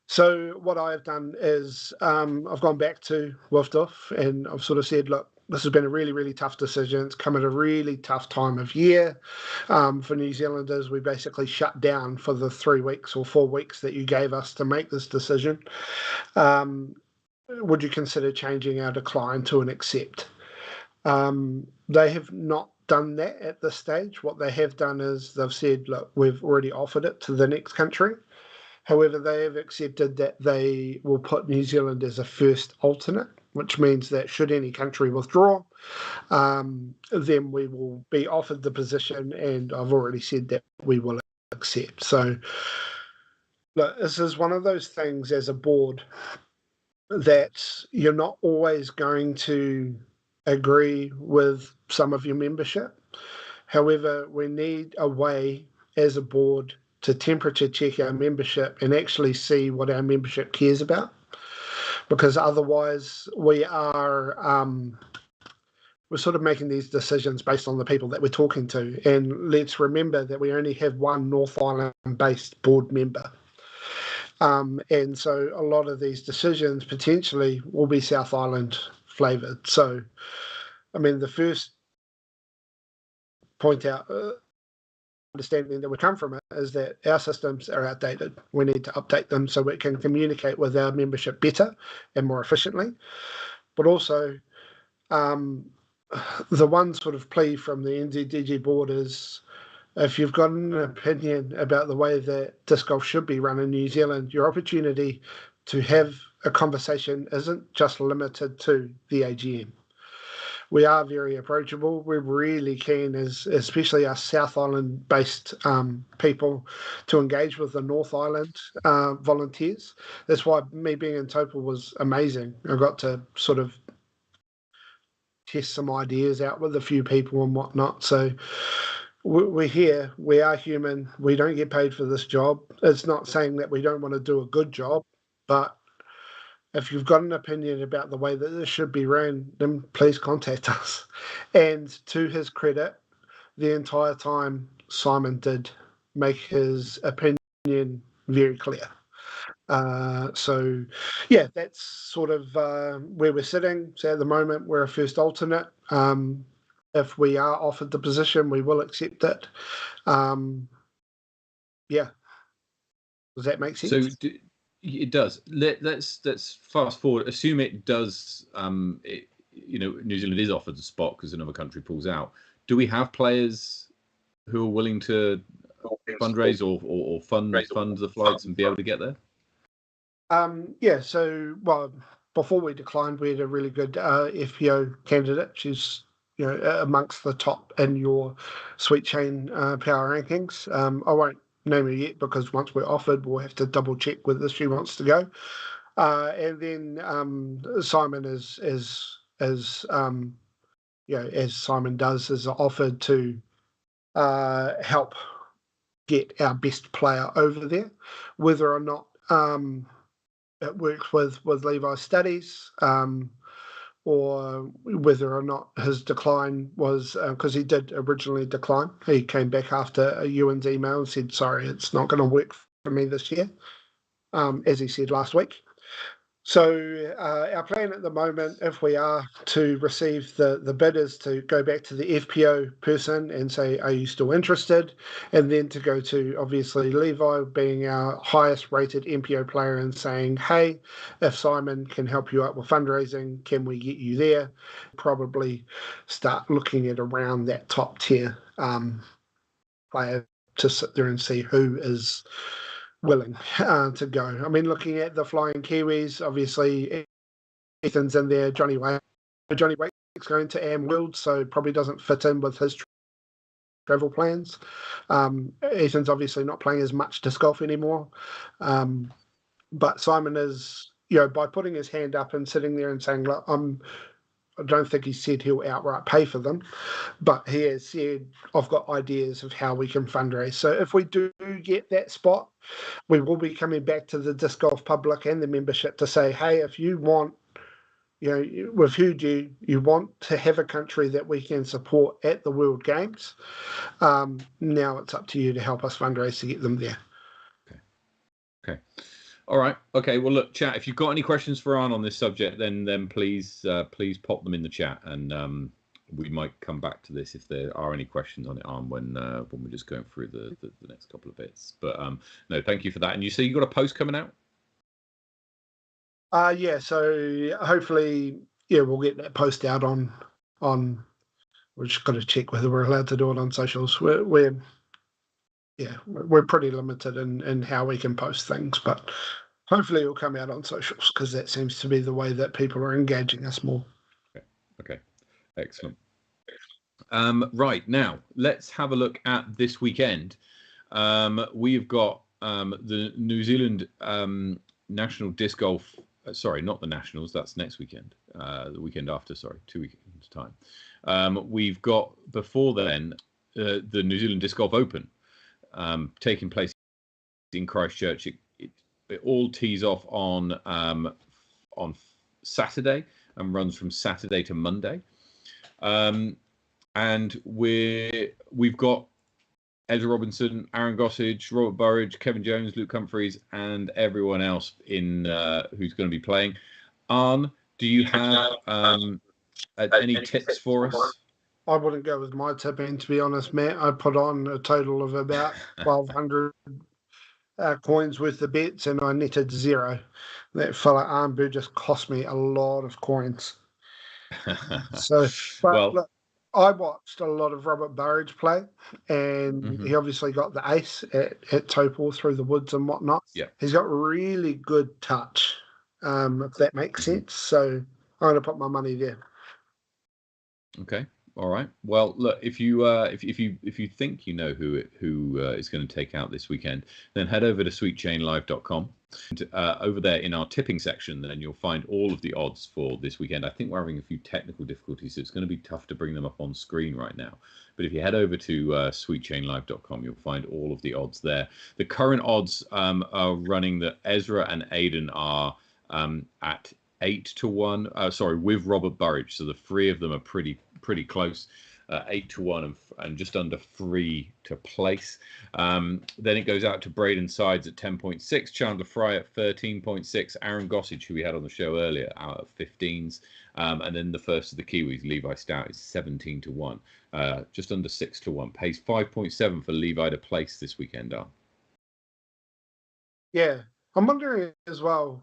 So what I've done is I've gone back to Wolfdorf and I've sort of said, look, this has been a really, really tough decision. It's come at a really tough time of year for New Zealanders. We basically shut down for the 3 weeks or 4 weeks that you gave us to make this decision. Would you consider changing our decline to an accept? They have not done that at this stage. What they have done is they've said, look, we've already offered it to the next country. However, they have accepted that they will put New Zealand as a first alternate, which means that should any country withdraw, then we will be offered the position, and I've already said that we will accept. So look, this is one of those things as a board that you're not always going to agree with some of your membership. However, we need a way as a board to temperature check our membership and actually see what our membership cares about, because otherwise we're sort of making these decisions based on the people that we're talking to. And let's remember that we only have one North Island based board member. And so a lot of these decisions potentially will be South Island flavoured. So, I mean, the first point out, understanding that we come from it, is that our systems are outdated. We need to update them so we can communicate with our membership better and more efficiently. But also, the one sort of plea from the NZDG board is, if you've got an opinion about the way that disc golf should be run in New Zealand, your opportunity to have a conversation isn't just limited to the AGM. we are very approachable. We're really keen, especially our South Island-based people, to engage with the North Island volunteers. That's why me being in Taupo was amazing. I got to sort of test some ideas out with a few people and whatnot. So we're here. We are human. We don't get paid for this job. It's not saying that we don't want to do a good job, but if you've got an opinion about the way that this should be ran, then please contact us. And to his credit, the entire time Simon did make his opinion very clear. So, yeah, that's sort of where we're sitting. So at the moment, we're a first alternate. If we are offered the position, we will accept it. Yeah. Does that make sense?
So it does. Let's fast forward. Assume it does. New Zealand is offered the spot because another country pulls out. Do we have players who are willing to fundraise or fund the flights and be able to get there?
Yeah. So, well, before we declined, we had a really good FPO candidate. She's amongst the top in your Sweet Chain power rankings. I won't name her yet because once we're offered, we'll have to double check whether she wants to go. And then Simon is as Simon does, is offered to help get our best player over there, whether or not it works with Levi's studies. Or whether or not his decline was because he did originally decline. He came back after a Ewan's email and said, sorry, it's not going to work for me this year, as he said last week. So our plan at the moment, if we are to receive the bid, is to go back to the FPO person and say, are you still interested? And then to go to, obviously, Levi being our highest rated MPO player and saying, hey, if Simon can help you out with fundraising, can we get you there? Probably start looking at around that top tier player to sit there and see who is willing to go. I mean, looking at the Flying Kiwis, obviously Ethan's in there. Johnny Wake's going to Am World, so probably doesn't fit in with his travel plans. Ethan's obviously not playing as much disc golf anymore, but Simon is, by putting his hand up and sitting there and saying, look, I don't think he said he'll outright pay for them, but he has said, I've got ideas of how we can fundraise. So if we do get that spot, we will be coming back to the disc golf public and the membership to say, hey, if you want, we've heard you want to have a country that we can support at the World Games. Now it's up to you to help us fundraise to get them there.
Okay. All right. Okay. Well, look, chat. If you've got any questions for Aaron on this subject, then please pop them in the chat, and we might come back to this if there are any questions on it, Aaron, when we're just going through the next couple of bits. But no, thank you for that. And you say you got a post coming out?
Yeah. So hopefully, we'll get that post out on. We're just got to check whether we're allowed to do it on socials. We're pretty limited in how we can post things, but hopefully it'll come out on socials because that seems to be the way that people are engaging us more.
Okay. Excellent. Right, now let's have a look at this weekend. We've got the New Zealand National Disc Golf. Sorry, not the Nationals. That's next weekend. The weekend after. Sorry, 2 weekends time. We've got before then the New Zealand Disc Golf Open. Taking place in Christchurch. It all tees off on Saturday and runs from Saturday to Monday. And we've got Ezra Robinson, Aaron Gossage, Robert Burridge, Kevin Jones, Luke Humphreys, and everyone else in who's going to be playing. Arn, do you have any tips for us?
I wouldn't go with my tipping, to be honest, Matt. I put on a total of about 1,200 coins worth of bets, and I netted 0. That fella Arn just cost me a lot of coins. So, but look, I watched a lot of Robert Burridge play, and he obviously got the ace at Taupo through the woods and whatnot.
Yeah,
he's got really good touch, if that makes sense. So I'm going to put my money there.
Okay. All right. Well, look, if you think you know who is going to take out this weekend, then head over to sweetchainlive.com. And, over there in our tipping section, then you'll find all of the odds for this weekend. I think we're having a few technical difficulties, so it's going to be tough to bring them up on screen right now. But if you head over to sweetchainlive.com, you'll find all of the odds there. The current odds are running that Ezra and Aiden are at 8-1. Sorry, with Robert Burridge. So the three of them are pretty close. 8-1 and just under 3 to place. Then it goes out to Braden Sides at 10.6, Chandler Fry at 13.6, Aaron Gossage, who we had on the show earlier, out of 15s, and then the first of the Kiwis, Levi Stout, is 17-1, just under 6-1. Pays 5.7 for Levi to place this weekend.
Yeah, I'm wondering as well.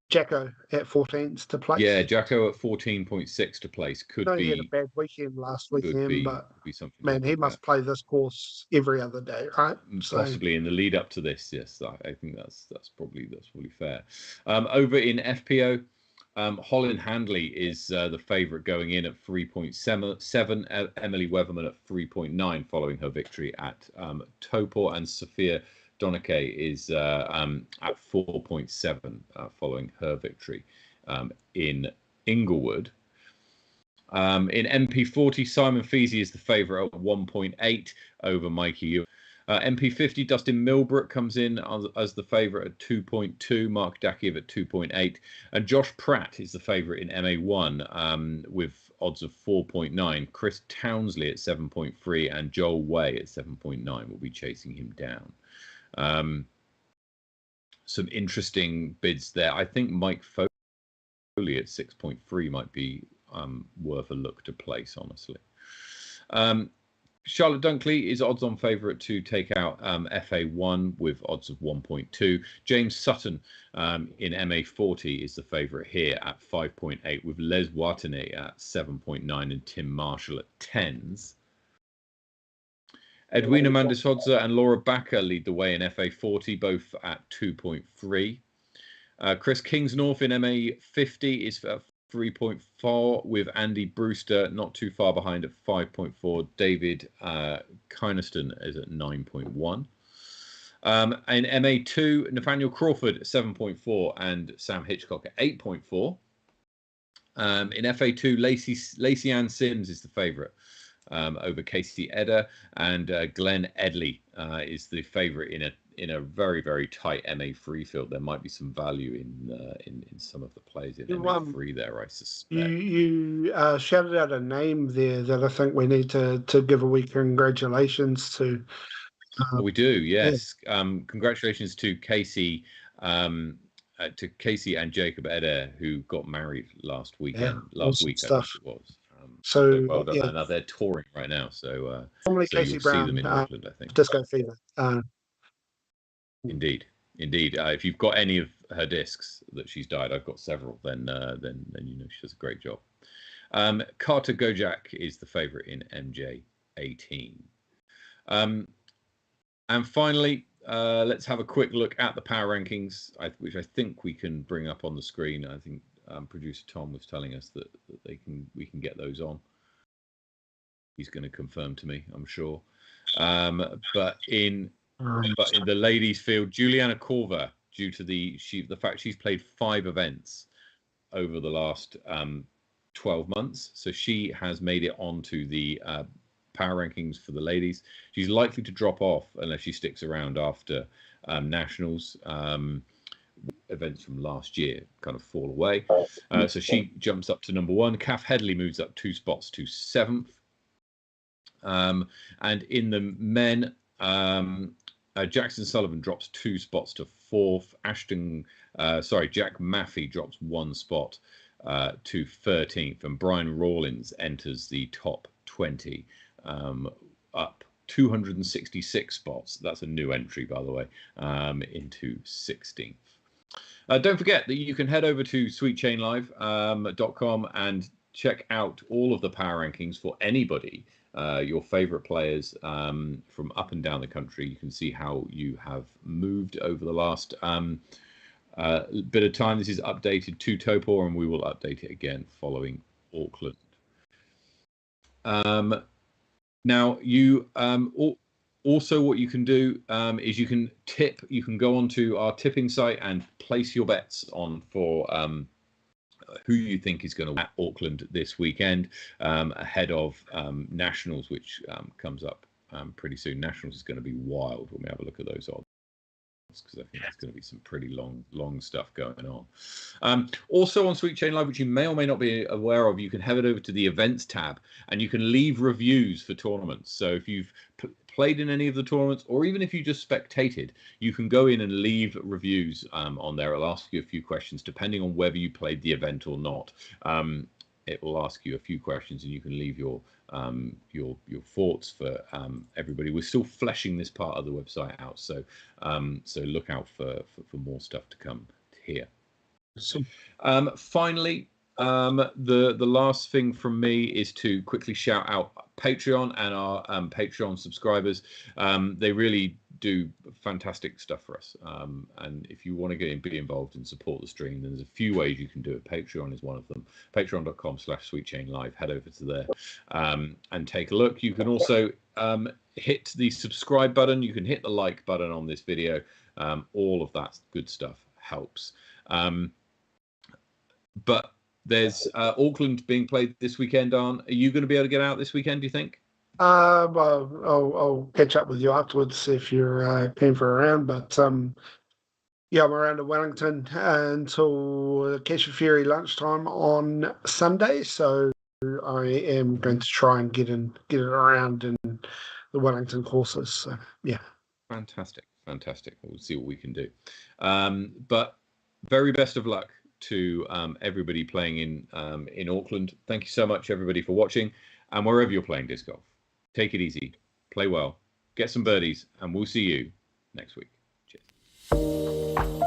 Jacko at 14s to place.
Yeah, Jacko at 14.6 to place could be.
He had a bad weekend last weekend, but
be something.
Man, he must play this course every other day, right?
Possibly in the lead up to this. Yes, I think that's probably fair. Over in FPO, Holland Handley is the favourite going in at 3.7. Emily Weatherman at 3.9 following her victory at Topor, and Sophia Donake is at 4.7 following her victory in Inglewood. In MP40, Simon Feasy is the favourite at 1.8 over Mikey Ewan. MP50, Dustin Milbrook comes in as the favourite at 2.2, Mark Dakiev at 2.8, and Josh Pratt is the favourite in MA1 with odds of 4.9. Chris Townsley at 7.3 and Joel Way at 7.9 will be chasing him down. Some interesting bids there. I think Mike Foley at 6.3 might be worth a look to place, honestly. Charlotte Dunkley is odds on favourite to take out FA1 with odds of 1.2. James Sutton in MA40 is the favourite here at 5.8, with Les Watene at 7.9 and Tim Marshall at 10s. Edwina Mandishodza and Laura Backer lead the way in FA40, both at 2.3. Chris Kingsnorth in MA50 is at 3.4, with Andy Brewster not too far behind at 5.4. David Kynaston is at 9.1. In MA2, Nathaniel Crawford at 7.4 and Sam Hitchcock at 8.4. In FA2, Lacey Ann Sims is the favourite over Casey Edder, and Glenn Edley is the favourite in a very, very tight MA3 field. There might be some value in some of the plays in MA3 there, I suspect.
You shouted out a name there that I think we need to give a wee congratulations to.
We do, yes. Yeah. Congratulations to Casey and Jacob Eder, who got married last weekend. Last week, I think it was. So well done. Now they're touring right now, so
Casey
you'll
Brown,
see them in Auckland, I think.
Disco Fever.
Indeed. If you've got any of her discs that she's died, I've got several. Then you know she does a great job. Carter Gojak is the favourite in MJ18. And finally, let's have a quick look at the power rankings, which I think we can bring up on the screen. I think producer Tom was telling us that we can get those on. He's going to confirm to me, I'm sure. But in the ladies' field, Juliana Corver, due to the fact she's played 5 events over the last 12 months, so she has made it onto the power rankings for the ladies. She's likely to drop off unless she sticks around after nationals. Events from last year kind of fall away. So she jumps up to number 1. Kath Headley moves up 2 spots to 7th. And in the men, Jackson Sullivan drops 2 spots to 4th. Jack Maffey drops 1 spot to 13th. And Brian Rawlins enters the top 20, up 266 spots. That's a new entry, by the way, into 16th. Don't forget that you can head over to sweetchainlive.com and check out all of the power rankings for anybody, your favourite players from up and down the country. You can see how you have moved over the last bit of time. This is updated to Topor, and we will update it again following Auckland. Now, you also what you can do is you can tip. You can go onto our tipping site and place your bets on for who you think is going to win at Auckland this weekend, ahead of Nationals, which comes up pretty soon. Nationals is going to be wild when we have a look at those odds, because I think there's going to be some pretty long stuff going on. Also on Sweet Chain Live, which you may or may not be aware of, you can head over to the events tab and you can leave reviews for tournaments. So if you've played in any of the tournaments, or even if you just spectated, you can go in and leave reviews on there. It'll ask you a few questions depending on whether you played the event or not. It will ask you a few questions and you can leave your thoughts for everybody. We're still fleshing this part of the website out, so so look out for more stuff to come here. Finally, the last thing from me is to quickly shout out Patreon and our Patreon subscribers. They really do fantastic stuff for us, and if you want to get in, be involved and support the stream, then there's a few ways you can do it. Patreon is one of them. Patreon.com/SweetChainLive. Head over to there and take a look. You can also hit the subscribe button. You can hit the like button on this video. All of that good stuff helps. But there's Auckland being played this weekend. Are you going to be able to get out this weekend, do you think?
Well, I'll catch up with you afterwards if you're keen for a round. But yeah, I'm around in Wellington until Kesha Ferry lunchtime on Sunday. So I am going to try and get it around in the Wellington courses. So yeah.
Fantastic. We'll see what we can do. But very best of luck to everybody playing in Auckland. Thank you so much, everybody, for watching. And wherever you're playing disc golf, take it easy, play well, get some birdies, and we'll see you next week. Cheers.